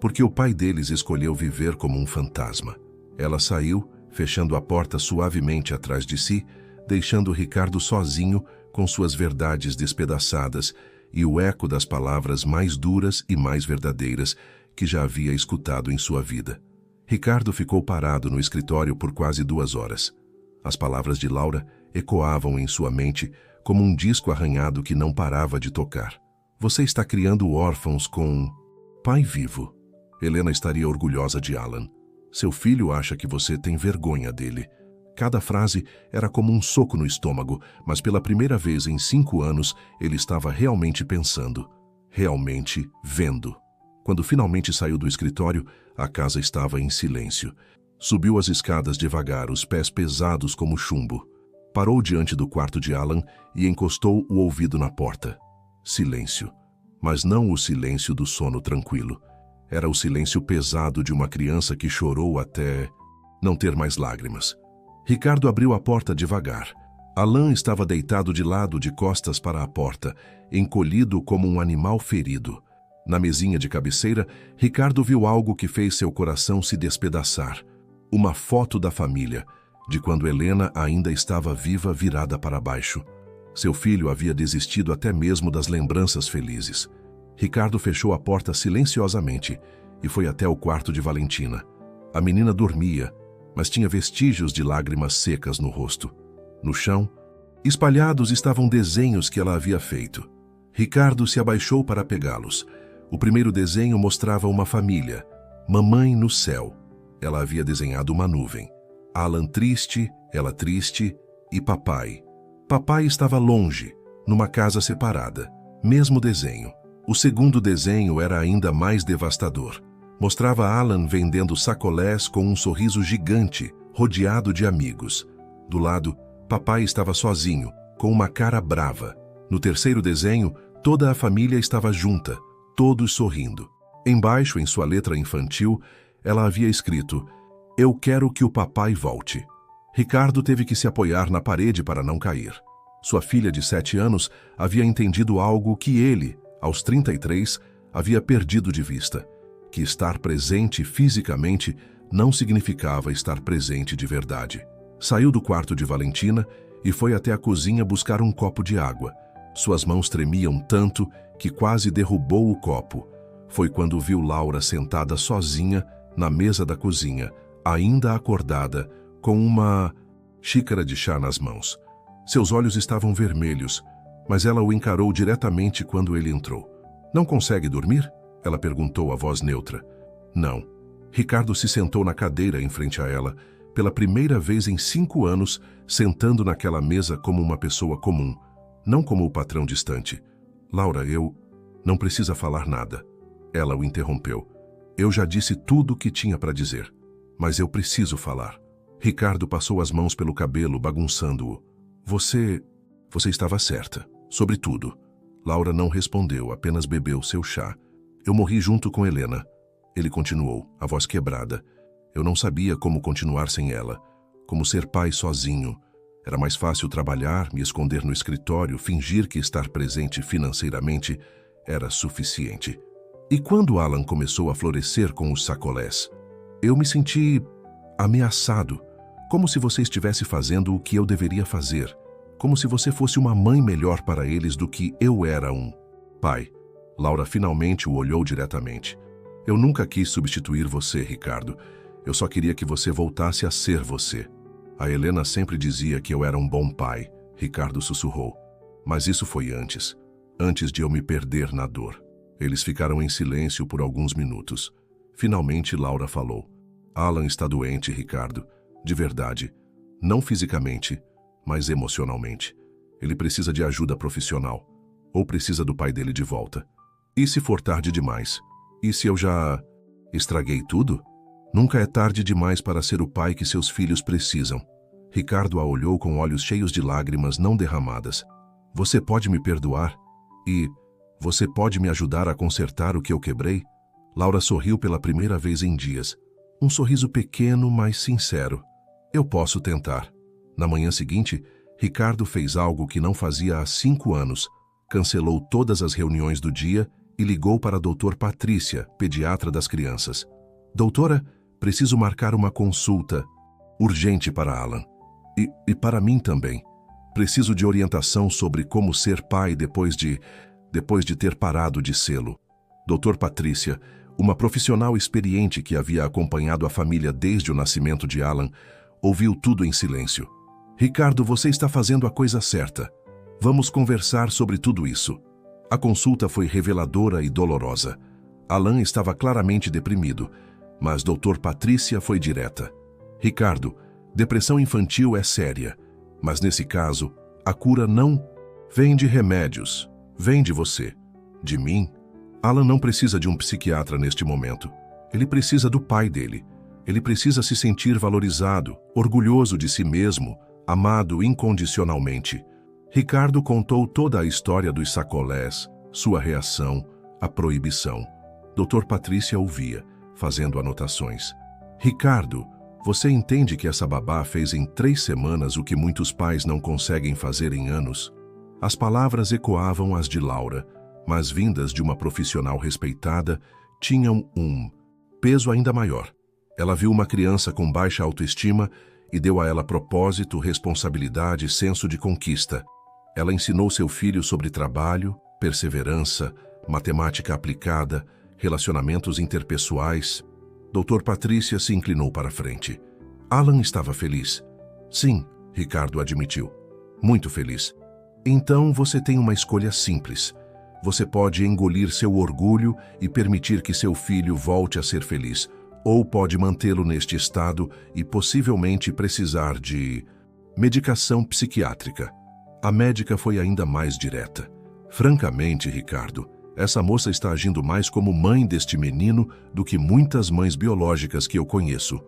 porque o pai deles escolheu viver como um fantasma. Ela saiu, fechando a porta suavemente atrás de si, deixando Ricardo sozinho com suas verdades despedaçadas e o eco das palavras mais duras e mais verdadeiras que já havia escutado em sua vida. Ricardo ficou parado no escritório por quase 2 horas. As palavras de Laura ecoavam em sua mente como um disco arranhado que não parava de tocar. Você está criando órfãos com pai vivo. Helena estaria orgulhosa de Alan. Seu filho acha que você tem vergonha dele. Cada frase era como um soco no estômago, mas pela primeira vez em 5 anos ele estava realmente pensando, realmente vendo. Quando finalmente saiu do escritório, a casa estava em silêncio. Subiu as escadas devagar, os pés pesados como chumbo. Parou diante do quarto de Alan e encostou o ouvido na porta. Silêncio. Mas não o silêncio do sono tranquilo. Era o silêncio pesado de uma criança que chorou até não ter mais lágrimas. Ricardo abriu a porta devagar. Alan estava deitado de lado, de costas para a porta, encolhido como um animal ferido. Na mesinha de cabeceira, Ricardo viu algo que fez seu coração se despedaçar. Uma foto da família, de quando Helena ainda estava viva, virada para baixo. Seu filho havia desistido até mesmo das lembranças felizes. Ricardo fechou a porta silenciosamente e foi até o quarto de Valentina. A menina dormia, mas tinha vestígios de lágrimas secas no rosto. No chão, espalhados estavam desenhos que ela havia feito. Ricardo se abaixou para pegá-los. O primeiro desenho mostrava uma família, mamãe no céu. Ela havia desenhado uma nuvem. Alan triste, ela triste e papai. Papai estava longe, numa casa separada. Mesmo desenho. O segundo desenho era ainda mais devastador. Mostrava Alan vendendo sacolés com um sorriso gigante, rodeado de amigos. Do lado, papai estava sozinho, com uma cara brava. No terceiro desenho, toda a família estava junta, todos sorrindo. Embaixo, em sua letra infantil, ela havia escrito: "Eu quero que o papai volte." Ricardo teve que se apoiar na parede para não cair. Sua filha de 7 anos havia entendido algo que ele, aos 33, havia perdido de vista: que estar presente fisicamente não significava estar presente de verdade. Saiu do quarto de Valentina e foi até a cozinha buscar um copo de água. Suas mãos tremiam tanto que quase derrubou o copo. Foi quando viu Laura sentada sozinha na mesa da cozinha, ainda acordada, com uma xícara de chá nas mãos. Seus olhos estavam vermelhos, mas ela o encarou diretamente quando ele entrou. "Não consegue dormir?" ela perguntou a voz neutra. "Não." Ricardo se sentou na cadeira em frente a ela, pela primeira vez em 5 anos, sentando naquela mesa como uma pessoa comum, não como o patrão distante. "Laura, eu... Não precisa falar nada." Ela o interrompeu. "Eu já disse tudo o que tinha para dizer, mas eu preciso falar." Ricardo passou as mãos pelo cabelo, bagunçando-o. Você estava certa, sobre tudo." Laura não respondeu, apenas bebeu seu chá. "Eu morri junto com Helena." Ele continuou, a voz quebrada. "Eu não sabia como continuar sem ela, como ser pai sozinho. Era mais fácil trabalhar, me esconder no escritório, fingir que estar presente financeiramente era suficiente. E quando Alan começou a florescer com os sacolés, eu me senti ameaçado, como se você estivesse fazendo o que eu deveria fazer, como se você fosse uma mãe melhor para eles do que eu era um pai." Laura finalmente o olhou diretamente. "Eu nunca quis substituir você, Ricardo. Eu só queria que você voltasse a ser você." "A Helena sempre dizia que eu era um bom pai", Ricardo sussurrou. "Mas isso foi antes de eu me perder na dor." Eles ficaram em silêncio por alguns minutos. Finalmente, Laura falou: "Alan está doente, Ricardo. De verdade. Não fisicamente, mas emocionalmente. Ele precisa de ajuda profissional. Ou precisa do pai dele de volta. E se for tarde demais? E se eu já estraguei tudo? Nunca é tarde demais para ser o pai que seus filhos precisam." Ricardo a olhou com olhos cheios de lágrimas não derramadas. "Você pode me perdoar? E você pode me ajudar a consertar o que eu quebrei?" Laura sorriu pela primeira vez em dias. Um sorriso pequeno, mas sincero. "Eu posso tentar." Na manhã seguinte, Ricardo fez algo que não fazia há 5 anos. Cancelou todas as reuniões do dia e ligou para a doutora Patrícia, pediatra das crianças. "Doutora, preciso marcar uma consulta." Urgente para Alan. E para mim também. Preciso de orientação sobre como ser pai depois de ter parado de sê-lo. Doutor Patrícia, uma profissional experiente que havia acompanhado a família desde o nascimento de Alan, ouviu tudo em silêncio. Ricardo, você está fazendo a coisa certa. Vamos conversar sobre tudo isso. A consulta foi reveladora e dolorosa. Alan estava claramente deprimido, mas Doutor Patrícia foi direta. Ricardo, depressão infantil é séria, mas nesse caso, a cura não vem de remédios, vem de você, de mim. Alan não precisa de um psiquiatra neste momento. Ele precisa do pai dele. Ele precisa se sentir valorizado, orgulhoso de si mesmo, amado incondicionalmente. Ricardo contou toda a história dos sacolés, sua reação, a proibição. Doutor Patrícia ouvia, fazendo anotações. Ricardo, você entende que essa babá fez em 3 semanas o que muitos pais não conseguem fazer em anos? As palavras ecoavam as de Laura, mas vindas de uma profissional respeitada, tinham um peso ainda maior. Ela viu uma criança com baixa autoestima e deu a ela propósito, responsabilidade e senso de conquista. Ela ensinou seu filho sobre trabalho, perseverança, matemática aplicada, relacionamentos interpessoais. Doutor Patrícia se inclinou para a frente. Alan estava feliz. Sim, Ricardo admitiu. Muito feliz. Então você tem uma escolha simples. Você pode engolir seu orgulho e permitir que seu filho volte a ser feliz, ou pode mantê-lo neste estado e possivelmente precisar de medicação psiquiátrica. A médica foi ainda mais direta. Francamente, Ricardo, essa moça está agindo mais como mãe deste menino do que muitas mães biológicas que eu conheço.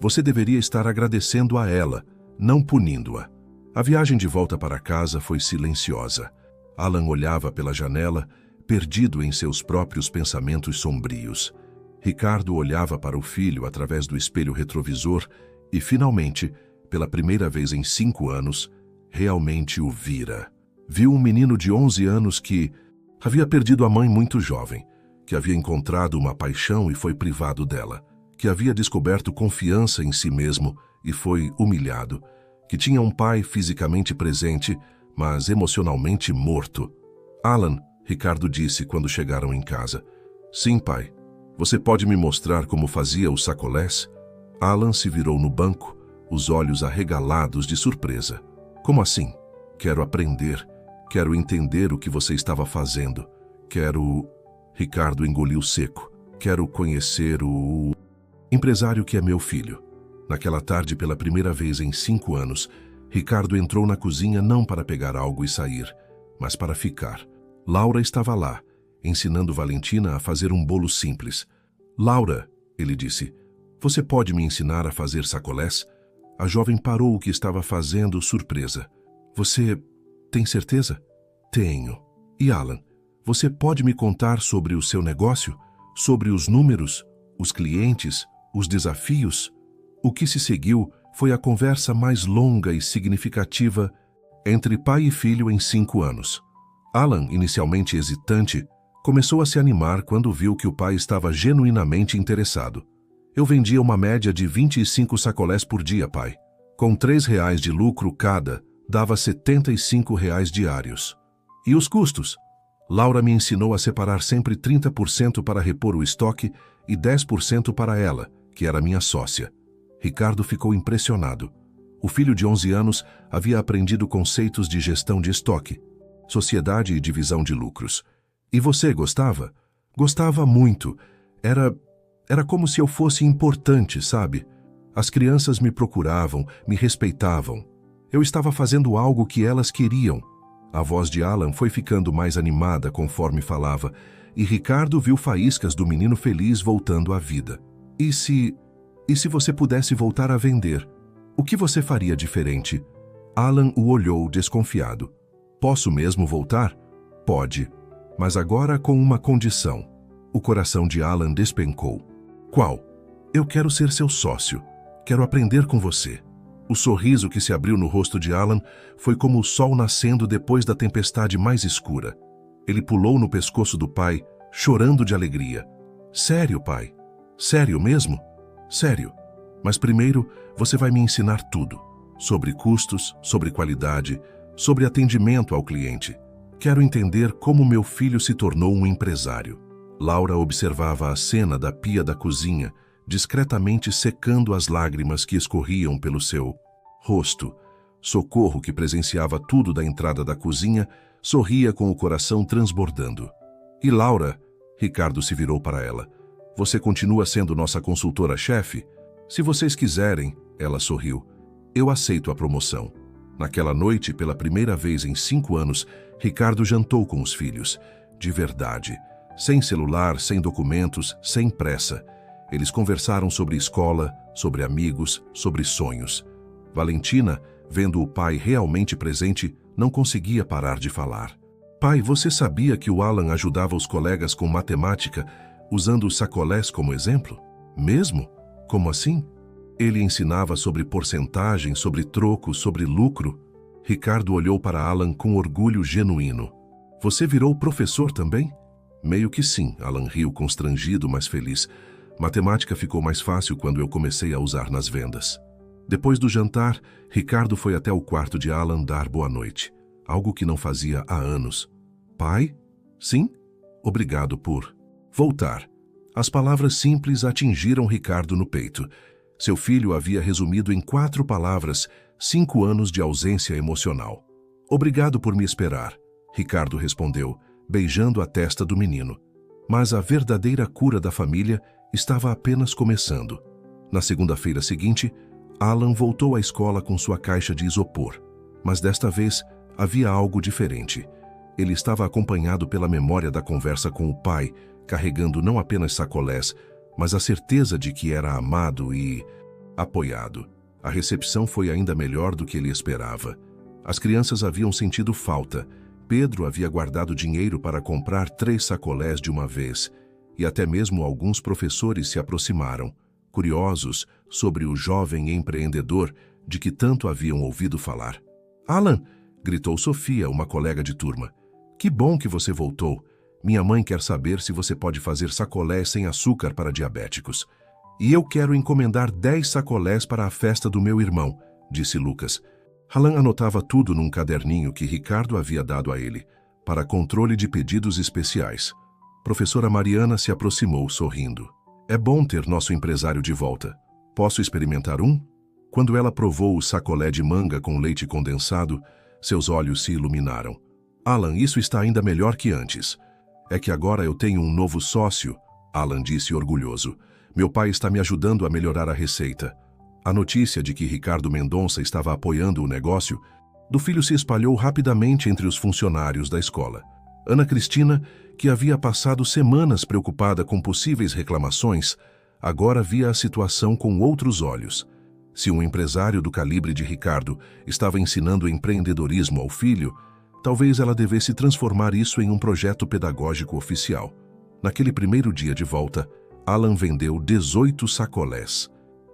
Você deveria estar agradecendo a ela, não punindo-a. A viagem de volta para casa foi silenciosa. Alan olhava pela janela, perdido em seus próprios pensamentos sombrios. Ricardo olhava para o filho através do espelho retrovisor e, finalmente, pela primeira vez em 5 anos, realmente o vira. Viu um menino de 11 anos que havia perdido a mãe muito jovem, que havia encontrado uma paixão e foi privado dela, que havia descoberto confiança em si mesmo e foi humilhado, que tinha um pai fisicamente presente, mas emocionalmente morto. Alan, Ricardo disse quando chegaram em casa. Sim, pai. Você pode me mostrar como fazia os sacolés? Alan se virou no banco, os olhos arregalados de surpresa. Como assim? Quero aprender. Quero entender o que você estava fazendo. Ricardo engoliu seco. Quero conhecer o empresário que é meu filho. Naquela tarde, pela primeira vez em 5 anos, Ricardo entrou na cozinha não para pegar algo e sair, mas para ficar. Laura estava lá, ensinando Valentina a fazer um bolo simples. Laura, ele disse, você pode me ensinar a fazer sacolés? A jovem parou o que estava fazendo, surpresa. Você tem certeza? Tenho. E Alan, você pode me contar sobre o seu negócio? Sobre os números, os clientes, os desafios? O que se seguiu foi a conversa mais longa e significativa entre pai e filho em 5 anos. Alan, inicialmente hesitante, começou a se animar quando viu que o pai estava genuinamente interessado. Eu vendia uma média de 25 sacolés por dia, pai. Com R$3 de lucro cada, dava R$75 diários. E os custos? Laura me ensinou a separar sempre 30% para repor o estoque e 10% para ela, que era minha sócia. Ricardo ficou impressionado. O filho de 11 anos havia aprendido conceitos de gestão de estoque, sociedade e divisão de lucros. E você gostava? Gostava muito. Era como se eu fosse importante, sabe? As crianças me procuravam, me respeitavam. Eu estava fazendo algo que elas queriam. A voz de Alan foi ficando mais animada conforme falava, e Ricardo viu faíscas do menino feliz voltando à vida. E se você pudesse voltar a vender, o que você faria diferente? Alan o olhou desconfiado. Posso mesmo voltar? Pode, mas agora com uma condição. O coração de Alan despencou. Qual? Eu quero ser seu sócio. Quero aprender com você. O sorriso que se abriu no rosto de Alan foi como o sol nascendo depois da tempestade mais escura. Ele pulou no pescoço do pai, chorando de alegria. Sério, pai? Sério mesmo? Sério. Mas primeiro, você vai me ensinar tudo. Sobre custos, sobre qualidade, sobre atendimento ao cliente. Quero entender como meu filho se tornou um empresário. Laura observava a cena da pia da cozinha, discretamente secando as lágrimas que escorriam pelo seu rosto. Socorro, que presenciava tudo da entrada da cozinha, sorria com o coração transbordando. E Laura? Ricardo se virou para ela. Você continua sendo nossa consultora-chefe? Se vocês quiserem, ela sorriu. Eu aceito a promoção. Naquela noite, pela primeira vez em 5 anos, Ricardo jantou com os filhos. De verdade. Sem celular, sem documentos, sem pressa. Eles conversaram sobre escola, sobre amigos, sobre sonhos. Valentina, vendo o pai realmente presente, não conseguia parar de falar. Pai, você sabia que o Alan ajudava os colegas com matemática, usando os sacolés como exemplo? Mesmo? Como assim? Ele ensinava sobre porcentagem, sobre troco, sobre lucro. Ricardo olhou para Alan com orgulho genuíno. Você virou professor também? Meio que sim, Alan riu, constrangido, mas feliz. Matemática ficou mais fácil quando eu comecei a usar nas vendas. Depois do jantar, Ricardo foi até o quarto de Alan dar boa noite. Algo que não fazia há anos. Pai? Sim? Obrigado por voltar. As palavras simples atingiram Ricardo no peito. Seu filho havia resumido em 4 palavras 5 anos de ausência emocional. Obrigado por me esperar, Ricardo respondeu, beijando a testa do menino. Mas a verdadeira cura da família estava apenas começando. Na segunda-feira seguinte, Alan voltou à escola com sua caixa de isopor. Mas desta vez havia algo diferente. Ele estava acompanhado pela memória da conversa com o pai, carregando não apenas sacolés, mas a certeza de que era amado e apoiado. A recepção foi ainda melhor do que ele esperava. As crianças haviam sentido falta. Pedro havia guardado dinheiro para comprar 3 sacolés de uma vez, e até mesmo alguns professores se aproximaram, curiosos sobre o jovem empreendedor de que tanto haviam ouvido falar. Alan, gritou Sofia, uma colega de turma. Que bom que você voltou. Minha mãe quer saber se você pode fazer sacolés sem açúcar para diabéticos. E eu quero encomendar 10 sacolés para a festa do meu irmão, disse Lucas. Alan anotava tudo num caderninho que Ricardo havia dado a ele, para controle de pedidos especiais. Professora Mariana se aproximou, sorrindo. É bom ter nosso empresário de volta. Posso experimentar um? Quando ela provou o sacolé de manga com leite condensado, seus olhos se iluminaram. Alan, isso está ainda melhor que antes. É que agora eu tenho um novo sócio, Alan disse orgulhoso. Meu pai está me ajudando a melhorar a receita. A notícia de que Ricardo Mendonça estava apoiando o negócio do filho se espalhou rapidamente entre os funcionários da escola. Ana Cristina, que havia passado semanas preocupada com possíveis reclamações, agora via a situação com outros olhos. Se um empresário do calibre de Ricardo estava ensinando empreendedorismo ao filho, talvez ela devesse transformar isso em um projeto pedagógico oficial. Naquele primeiro dia de volta, Alan vendeu 18 sacolés.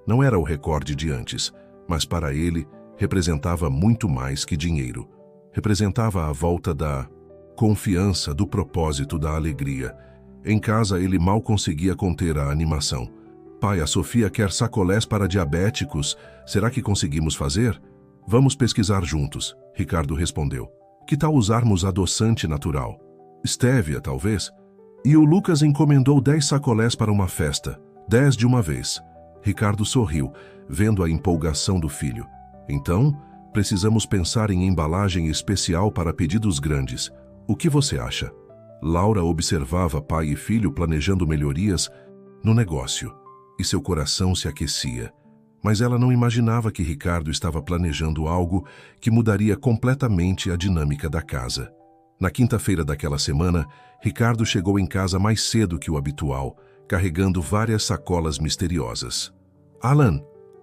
Não era o recorde de antes, mas para ele representava muito mais que dinheiro. Representava a volta da confiança, do propósito, da alegria. Em casa ele mal conseguia conter a animação. Pai, a Sofia quer sacolés para diabéticos. Será que conseguimos fazer? Vamos pesquisar juntos, Ricardo respondeu. Que tal usarmos adoçante natural? Estévia, talvez? E o Lucas encomendou 10 sacolés para uma festa, 10 de uma vez. Ricardo sorriu, vendo a empolgação do filho. Então, precisamos pensar em embalagem especial para pedidos grandes. O que você acha? Laura observava pai e filho planejando melhorias no negócio, e seu coração se aquecia. Mas ela não imaginava que Ricardo estava planejando algo que mudaria completamente a dinâmica da casa. Na quinta-feira daquela semana, Ricardo chegou em casa mais cedo que o habitual, carregando várias sacolas misteriosas. Alan,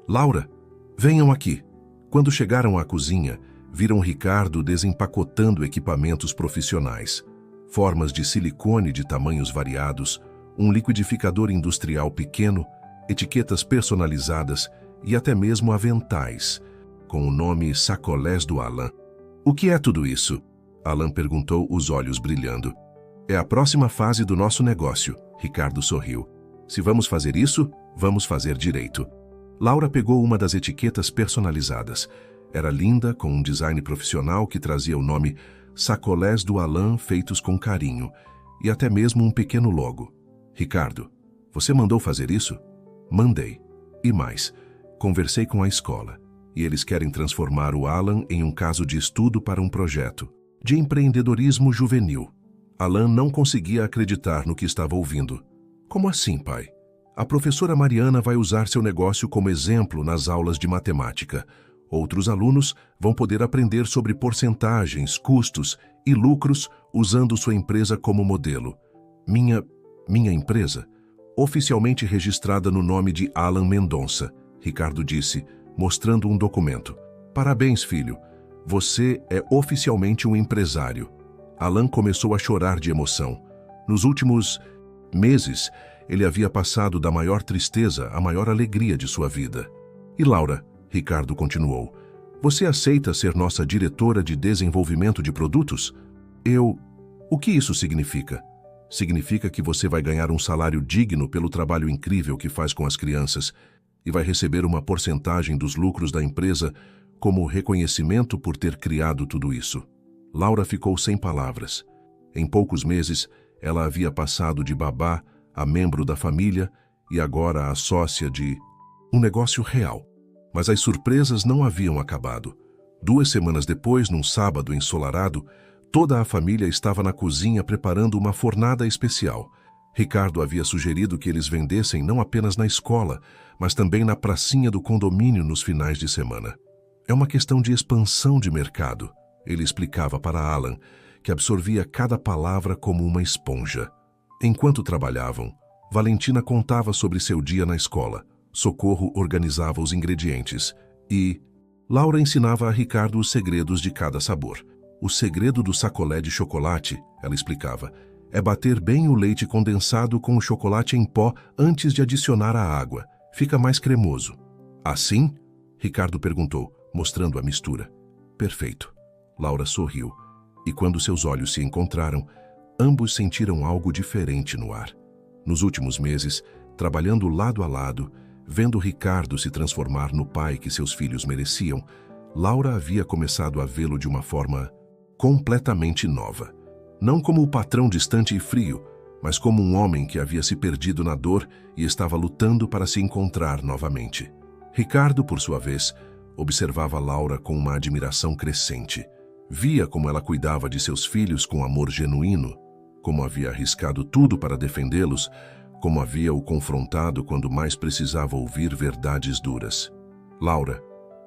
Laura, venham aqui. Quando chegaram à cozinha, viram Ricardo desempacotando equipamentos profissionais. Formas de silicone de tamanhos variados, um liquidificador industrial pequeno, etiquetas personalizadas e até mesmo aventais, com o nome Sacolés do Alan. O que é tudo isso? Alan perguntou, os olhos brilhando. É a próxima fase do nosso negócio, Ricardo sorriu. Se vamos fazer isso, vamos fazer direito. Laura pegou uma das etiquetas personalizadas. Era linda, com um design profissional que trazia o nome Sacolés do Alan feitos com carinho e até mesmo um pequeno logo. Ricardo, você mandou fazer isso? Mandei. E mais, conversei com a escola e eles querem transformar o Alan em um caso de estudo para um projeto de empreendedorismo juvenil. Alan não conseguia acreditar no que estava ouvindo. Como assim, pai? A professora Mariana vai usar seu negócio como exemplo nas aulas de matemática. Outros alunos vão poder aprender sobre porcentagens, custos e lucros usando sua empresa como modelo. Minha empresa? Oficialmente registrada no nome de Alan Mendonça, Ricardo disse, mostrando um documento. Parabéns, filho. Você é oficialmente um empresário. Alan começou a chorar de emoção. Nos últimos meses, ele havia passado da maior tristeza à maior alegria de sua vida. E Laura, Ricardo continuou, você aceita ser nossa diretora de desenvolvimento de produtos? O que isso significa? Significa que você vai ganhar um salário digno pelo trabalho incrível que faz com as crianças e vai receber uma porcentagem dos lucros da empresa como reconhecimento por ter criado tudo isso. Laura ficou sem palavras. Em poucos meses, ela havia passado de babá a membro da família e agora a sócia de um negócio real. Mas as surpresas não haviam acabado. 2 semanas depois, num sábado ensolarado, toda a família estava na cozinha preparando uma fornada especial. Ricardo havia sugerido que eles vendessem não apenas na escola, mas também na pracinha do condomínio nos finais de semana. É uma questão de expansão de mercado, ele explicava para Alan, que absorvia cada palavra como uma esponja. Enquanto trabalhavam, Valentina contava sobre seu dia na escola, Socorro organizava os ingredientes e Laura ensinava a Ricardo os segredos de cada sabor. O segredo do sacolé de chocolate, ela explicava, é bater bem o leite condensado com o chocolate em pó antes de adicionar a água. Fica mais cremoso. Assim? Ricardo perguntou, mostrando a mistura. Perfeito. Laura sorriu, e quando seus olhos se encontraram, ambos sentiram algo diferente no ar. Nos últimos meses, trabalhando lado a lado, vendo Ricardo se transformar no pai que seus filhos mereciam, Laura havia começado a vê-lo de uma forma completamente nova. Não como o patrão distante e frio, mas como um homem que havia se perdido na dor e estava lutando para se encontrar novamente. Ricardo, por sua vez, observava Laura com uma admiração crescente. Via como ela cuidava de seus filhos com amor genuíno, como havia arriscado tudo para defendê-los, como havia o confrontado quando mais precisava ouvir verdades duras. Laura,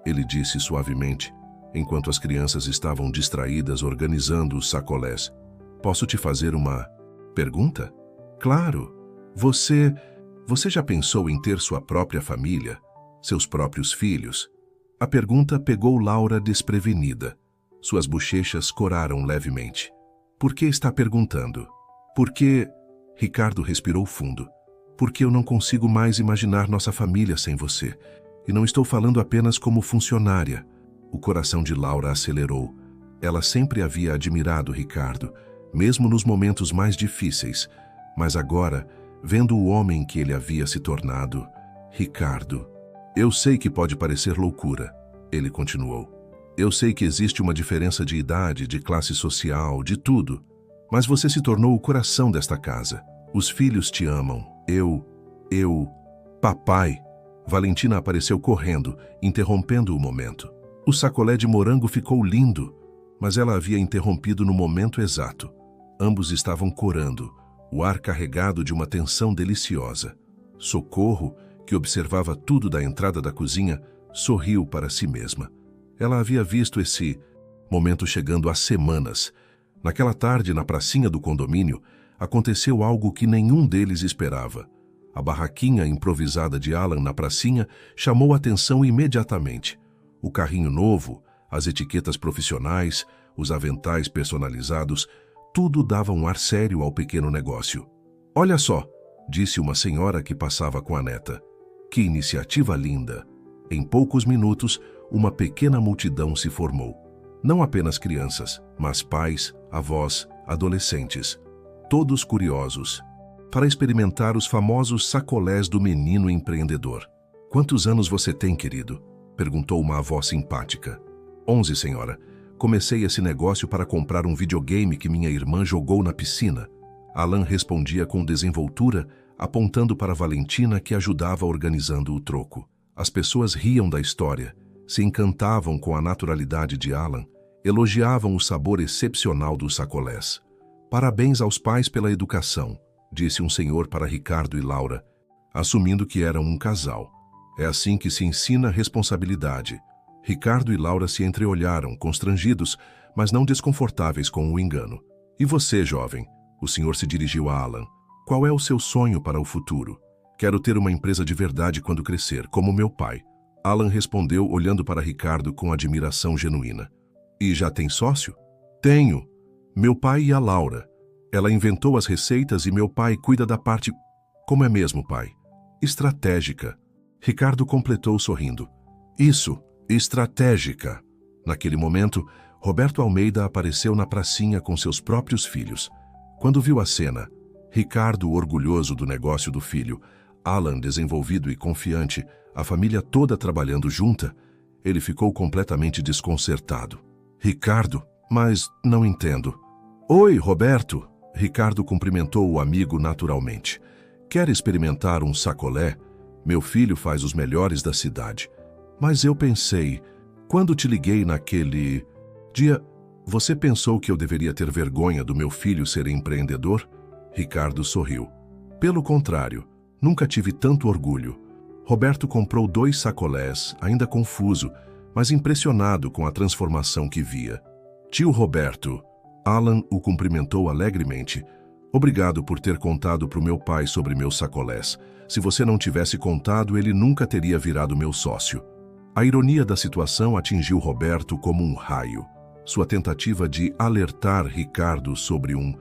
ele disse suavemente, enquanto as crianças estavam distraídas organizando os sacolés. Posso te fazer uma pergunta? Claro. Você já pensou em ter sua própria família? Seus próprios filhos? A pergunta pegou Laura desprevenida. Suas bochechas coraram levemente. Por que está perguntando? Porque... Ricardo respirou fundo. Porque eu não consigo mais imaginar nossa família sem você. E não estou falando apenas como funcionária. O coração de Laura acelerou. Ela sempre havia admirado Ricardo, mesmo nos momentos mais difíceis. Mas agora, vendo o homem que ele havia se tornado, Ricardo... Eu sei que pode parecer loucura, ele continuou. Eu sei que existe uma diferença de idade, de classe social, de tudo. Mas você se tornou o coração desta casa. Os filhos te amam. Papai. Valentina apareceu correndo, interrompendo o momento. O sacolé de morango ficou lindo, mas ela havia interrompido no momento exato. Ambos estavam corando, o ar carregado de uma tensão deliciosa. Socorro, que observava tudo da entrada da cozinha, sorriu para si mesma. Ela havia visto esse momento chegando há semanas. Naquela tarde, na pracinha do condomínio, aconteceu algo que nenhum deles esperava. A barraquinha improvisada de Alan na pracinha chamou a atenção imediatamente. O carrinho novo, as etiquetas profissionais, os aventais personalizados, tudo dava um ar sério ao pequeno negócio. Olha só, disse uma senhora que passava com a neta. Que iniciativa linda! Em poucos minutos, uma pequena multidão se formou. Não apenas crianças, mas pais, avós, adolescentes. Todos curiosos, para experimentar os famosos sacolés do menino empreendedor. Quantos anos você tem, querido? Perguntou uma avó simpática. 11, senhora. Comecei esse negócio para comprar um videogame que minha irmã jogou na piscina. Alan respondia com desenvoltura, apontando para Valentina, que ajudava organizando o troco. As pessoas riam da história, se encantavam com a naturalidade de Alan, elogiavam o sabor excepcional dos sacolés. Parabéns aos pais pela educação, disse um senhor para Ricardo e Laura, assumindo que eram um casal. É assim que se ensina responsabilidade. Ricardo e Laura se entreolharam, constrangidos, mas não desconfortáveis com o engano. E você, jovem? O senhor se dirigiu a Alan. Qual é o seu sonho para o futuro? Quero ter uma empresa de verdade quando crescer, como meu pai. Alan respondeu, olhando para Ricardo com admiração genuína. E já tem sócio? Tenho. Meu pai e a Laura. Ela inventou as receitas e meu pai cuida da parte... Como é mesmo, pai? Estratégica. Ricardo completou sorrindo. Isso, estratégica. Naquele momento, Roberto Almeida apareceu na pracinha com seus próprios filhos. Quando viu a cena, Ricardo orgulhoso do negócio do filho, Alan desenvolvido e confiante, a família toda trabalhando junta, ele ficou completamente desconcertado. Ricardo, mas não entendo. Oi, Roberto. Ricardo cumprimentou o amigo naturalmente. Quer experimentar um sacolé? Meu filho faz os melhores da cidade. Mas eu pensei, quando te liguei naquele dia, você pensou que eu deveria ter vergonha do meu filho ser empreendedor? Ricardo sorriu. Pelo contrário, nunca tive tanto orgulho. Roberto comprou 2 sacolés, ainda confuso, mas impressionado com a transformação que via. Tio Roberto, Alan o cumprimentou alegremente. Obrigado por ter contado para o meu pai sobre meus sacolés. Se você não tivesse contado, ele nunca teria virado meu sócio. A ironia da situação atingiu Roberto como um raio. Sua tentativa de alertar Ricardo sobre um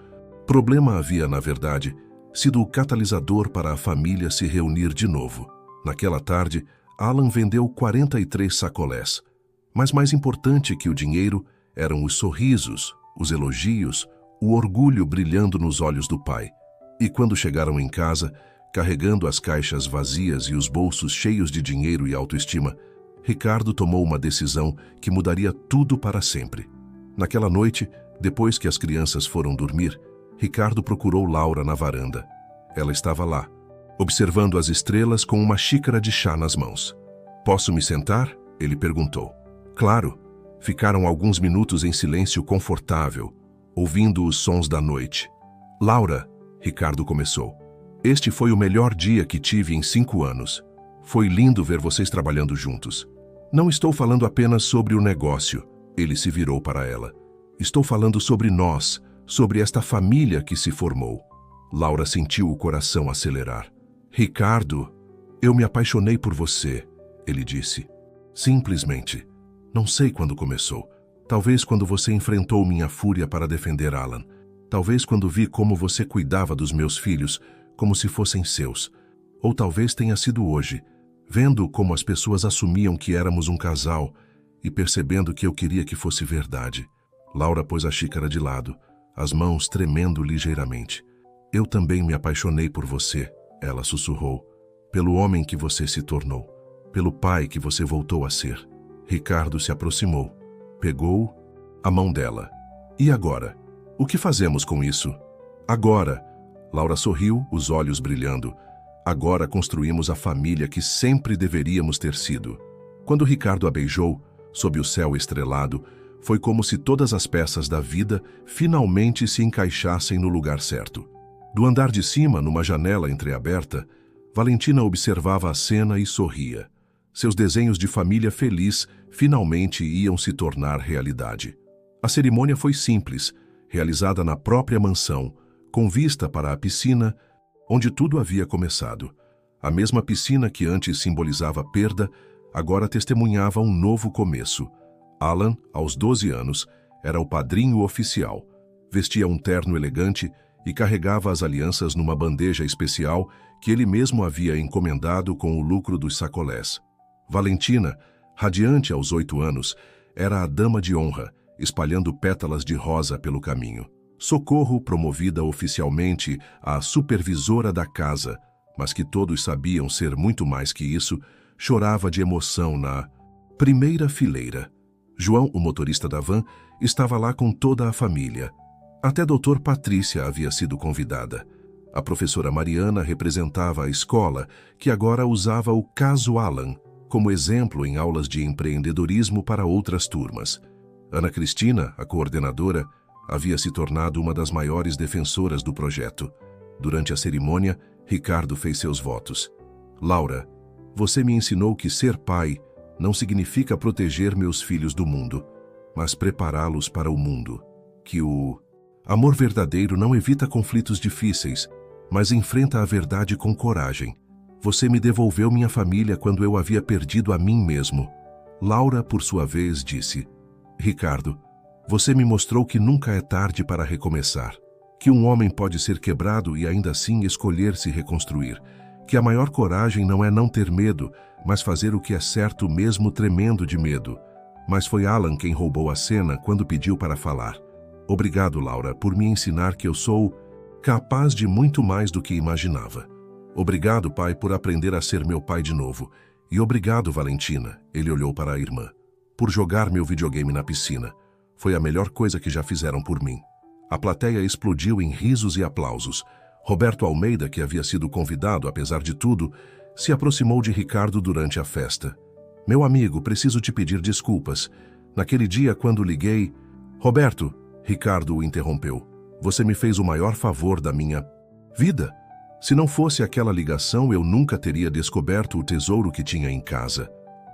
problema havia, na verdade, sido o catalisador para a família se reunir de novo. Naquela tarde, Alan vendeu 43 sacolés. Mas mais importante que o dinheiro eram os sorrisos, os elogios, o orgulho brilhando nos olhos do pai. E quando chegaram em casa, carregando as caixas vazias e os bolsos cheios de dinheiro e autoestima, Ricardo tomou uma decisão que mudaria tudo para sempre. Naquela noite, depois que as crianças foram dormir, Ricardo procurou Laura na varanda. Ela estava lá, observando as estrelas com uma xícara de chá nas mãos. Posso me sentar? Ele perguntou. Claro. Ficaram alguns minutos em silêncio confortável, ouvindo os sons da noite. Laura, Ricardo começou. Este foi o melhor dia que tive em 5 anos. Foi lindo ver vocês trabalhando juntos. Não estou falando apenas sobre o negócio. Ele se virou para ela. Estou falando sobre nós, sobre esta família que se formou. Laura sentiu o coração acelerar. Ricardo, eu me apaixonei por você, ele disse. Simplesmente. Não sei quando começou. Talvez quando você enfrentou minha fúria para defender Alan. Talvez quando vi como você cuidava dos meus filhos, como se fossem seus. Ou talvez tenha sido hoje, vendo como as pessoas assumiam que éramos um casal e percebendo que eu queria que fosse verdade. Laura pôs a xícara de lado, as mãos tremendo ligeiramente. Eu também me apaixonei por você, ela sussurrou, pelo homem que você se tornou, pelo pai que você voltou a ser. Ricardo se aproximou, pegou a mão dela. E agora? O que fazemos com isso? Agora, Laura sorriu, os olhos brilhando. Agora construímos a família que sempre deveríamos ter sido. Quando Ricardo a beijou, sob o céu estrelado, foi como se todas as peças da vida finalmente se encaixassem no lugar certo. Do andar de cima, numa janela entreaberta, Valentina observava a cena e sorria. Seus desenhos de família feliz finalmente iam se tornar realidade. A cerimônia foi simples, realizada na própria mansão, com vista para a piscina, onde tudo havia começado. A mesma piscina que antes simbolizava perda, agora testemunhava um novo começo. Alan, aos 12 anos, era o padrinho oficial. Vestia um terno elegante e carregava as alianças numa bandeja especial que ele mesmo havia encomendado com o lucro dos sacolés. Valentina, radiante aos 8 anos, era a dama de honra, espalhando pétalas de rosa pelo caminho. Socorro, promovida oficialmente a supervisora da casa, mas que todos sabiam ser muito mais que isso, chorava de emoção na primeira fileira. João, o motorista da van, estava lá com toda a família. Até Dr. Patrícia havia sido convidada. A professora Mariana representava a escola, que agora usava o caso Alan como exemplo em aulas de empreendedorismo para outras turmas. Ana Cristina, a coordenadora, havia se tornado uma das maiores defensoras do projeto. Durante a cerimônia, Ricardo fez seus votos. Laura, você me ensinou que ser pai não significa proteger meus filhos do mundo, mas prepará-los para o mundo. Que o amor verdadeiro não evita conflitos difíceis, mas enfrenta a verdade com coragem. Você me devolveu minha família quando eu havia perdido a mim mesmo. Laura, por sua vez, disse: Ricardo, você me mostrou que nunca é tarde para recomeçar, que um homem pode ser quebrado e ainda assim escolher se reconstruir, que a maior coragem não é não ter medo, mas fazer o que é certo mesmo tremendo de medo. Mas foi Alan quem roubou a cena quando pediu para falar. Obrigado, Laura, por me ensinar que eu sou capaz de muito mais do que imaginava. Obrigado, pai, por aprender a ser meu pai de novo. E obrigado, Valentina, ele olhou para a irmã, por jogar meu videogame na piscina. Foi a melhor coisa que já fizeram por mim. A plateia explodiu em risos e aplausos. Roberto Almeida, que havia sido convidado, apesar de tudo, se aproximou de Ricardo durante a festa. Meu amigo, preciso te pedir desculpas. Naquele dia, quando liguei... Roberto, Ricardo o interrompeu. Você me fez o maior favor da minha vida. Se não fosse aquela ligação, eu nunca teria descoberto o tesouro que tinha em casa.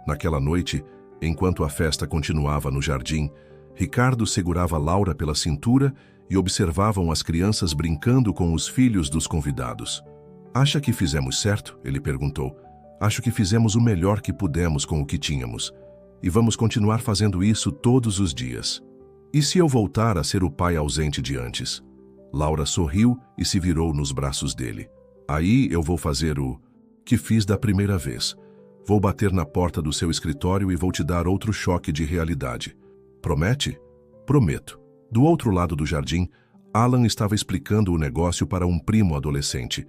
Naquela noite, enquanto a festa continuava no jardim, Ricardo segurava Laura pela cintura e observavam as crianças brincando com os filhos dos convidados. Acha que fizemos certo? Ele perguntou. Acho que fizemos o melhor que pudemos com o que tínhamos. E vamos continuar fazendo isso todos os dias. E se eu voltar a ser o pai ausente de antes? Laura sorriu e se virou nos braços dele. Aí eu vou fazer o que fiz da primeira vez. Vou bater na porta do seu escritório e vou te dar outro choque de realidade. Promete? Prometo. Do outro lado do jardim, Alan estava explicando o negócio para um primo adolescente.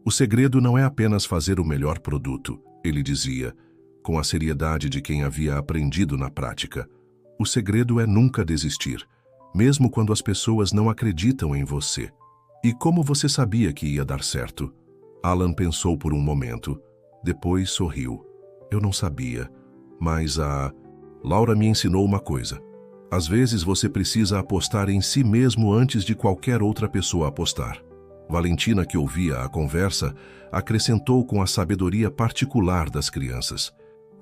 O segredo não é apenas fazer o melhor produto, ele dizia, com a seriedade de quem havia aprendido na prática. O segredo é nunca desistir, mesmo quando as pessoas não acreditam em você. E como você sabia que ia dar certo? Alan pensou por um momento. Depois sorriu. Eu não sabia, mas Laura me ensinou uma coisa. Às vezes você precisa apostar em si mesmo antes de qualquer outra pessoa apostar. Valentina, que ouvia a conversa, acrescentou com a sabedoria particular das crianças.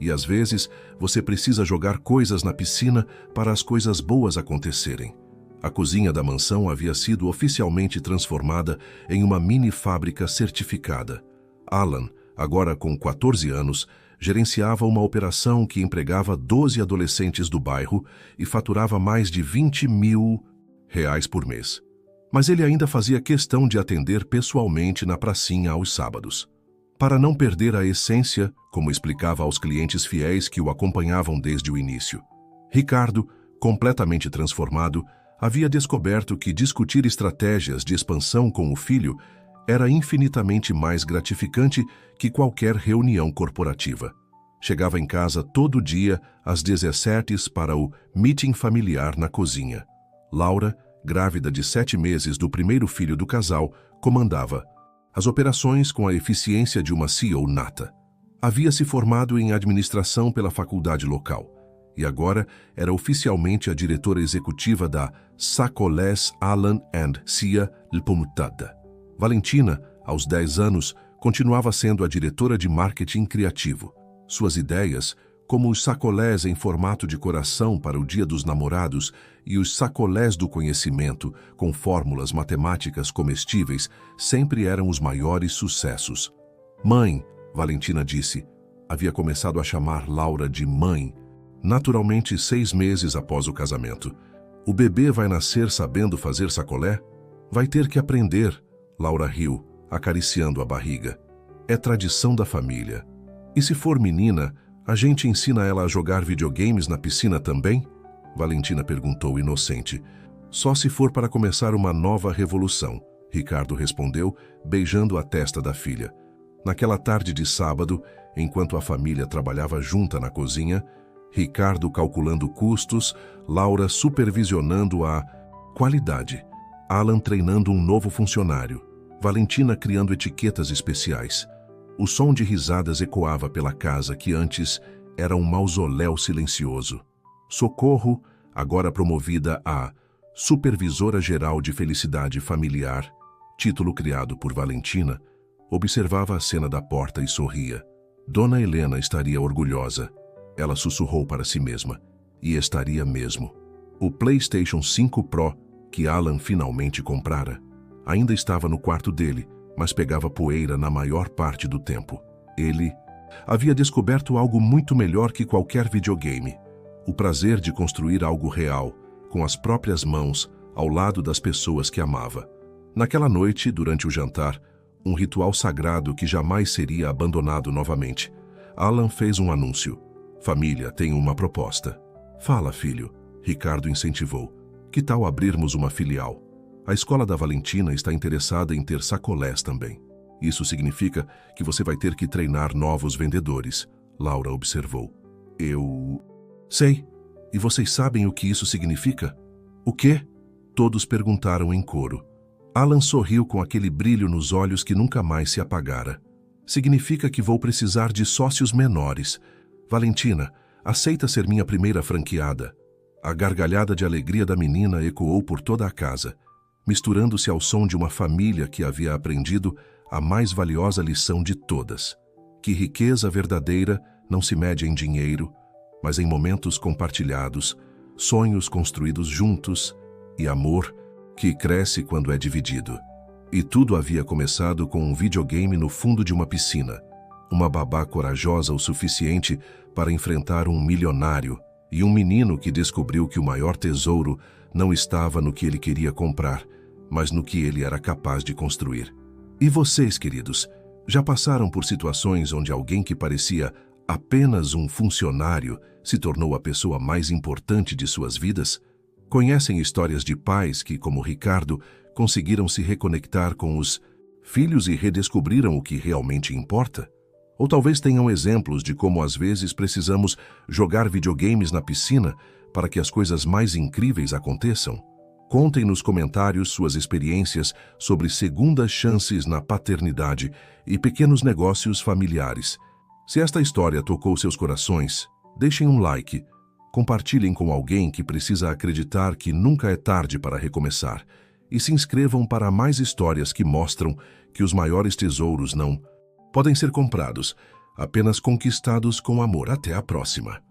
E às vezes você precisa jogar coisas na piscina para as coisas boas acontecerem. A cozinha da mansão havia sido oficialmente transformada em uma mini fábrica certificada. Alan, agora com 14 anos, gerenciava uma operação que empregava 12 adolescentes do bairro e faturava mais de R$20 mil por mês. Mas ele ainda fazia questão de atender pessoalmente na pracinha aos sábados. Para não perder a essência, como explicava aos clientes fiéis que o acompanhavam desde o início. Ricardo, completamente transformado, havia descoberto que discutir estratégias de expansão com o filho era infinitamente mais gratificante que qualquer reunião corporativa. Chegava em casa todo dia às 17h para o meeting familiar na cozinha. Laura, grávida de 7 meses do primeiro filho do casal, comandava as operações com a eficiência de uma CEO nata. Havia se formado em administração pela faculdade local e agora era oficialmente a diretora executiva da Sacolés Alan & Cia Lpomutada. Valentina, aos 10 anos, continuava sendo a diretora de marketing criativo. Suas ideias, como os sacolés em formato de coração para o Dia dos Namorados e os sacolés do conhecimento, com fórmulas matemáticas comestíveis, sempre eram os maiores sucessos. Mãe, Valentina disse. Havia começado a chamar Laura de mãe, naturalmente 6 meses após o casamento. O bebê vai nascer sabendo fazer sacolé? Vai ter que aprender. Laura riu, acariciando a barriga. É tradição da família. E se for menina, a gente ensina ela a jogar videogames na piscina também? Valentina perguntou inocente. Só se for para começar uma nova revolução, Ricardo respondeu, beijando a testa da filha. Naquela tarde de sábado, Enquanto a família trabalhava junta na cozinha, Ricardo calculando custos, Laura supervisionando a qualidade, Alan treinando um novo funcionário, Valentina criando etiquetas especiais. O som de risadas ecoava pela casa que antes era um mausoléu silencioso. Socorro, agora promovida a Supervisora Geral de Felicidade Familiar, título criado por Valentina, observava a cena da porta e sorria. Dona Helena estaria orgulhosa. Ela sussurrou para si mesma. E estaria mesmo. O PlayStation 5 Pro, que Alan finalmente comprara, ainda estava no quarto dele, mas pegava poeira na maior parte do tempo. Ele havia descoberto algo muito melhor que qualquer videogame. O prazer de construir algo real, com as próprias mãos, ao lado das pessoas que amava. Naquela noite, durante o jantar, um ritual sagrado que jamais seria abandonado novamente, Alan fez um anúncio. Família, tenho uma proposta. Fala, filho. Ricardo incentivou. Que tal abrirmos uma filial? A escola da Valentina está interessada em ter sacolés também. Isso significa que você vai ter que treinar novos vendedores, Laura observou. Eu... sei. E vocês sabem o que isso significa? O quê? Todos perguntaram em coro. Alan sorriu com aquele brilho nos olhos que nunca mais se apagara. Significa que vou precisar de sócios menores. Valentina, aceita ser minha primeira franqueada? A gargalhada de alegria da menina ecoou por toda a casa, misturando-se ao som de uma família que havia aprendido a mais valiosa lição de todas, que riqueza verdadeira não se mede em dinheiro, mas em momentos compartilhados, sonhos construídos juntos e amor que cresce quando é dividido. E tudo havia começado com um videogame no fundo de uma piscina, uma babá corajosa o suficiente para enfrentar um milionário e um menino que descobriu que o maior tesouro não estava no que ele queria comprar, mas no que ele era capaz de construir. E vocês, queridos, já passaram por situações onde alguém que parecia apenas um funcionário se tornou a pessoa mais importante de suas vidas? Conhecem histórias de pais que, como Ricardo, conseguiram se reconectar com os filhos e redescobriram o que realmente importa? Ou talvez tenham exemplos de como às vezes precisamos jogar videogames na piscina para que as coisas mais incríveis aconteçam? Contem nos comentários suas experiências sobre segundas chances na paternidade e pequenos negócios familiares. Se esta história tocou seus corações, deixem um like, compartilhem com alguém que precisa acreditar que nunca é tarde para recomeçar e se inscrevam para mais histórias que mostram que os maiores tesouros não podem ser comprados, apenas conquistados com amor. Até a próxima.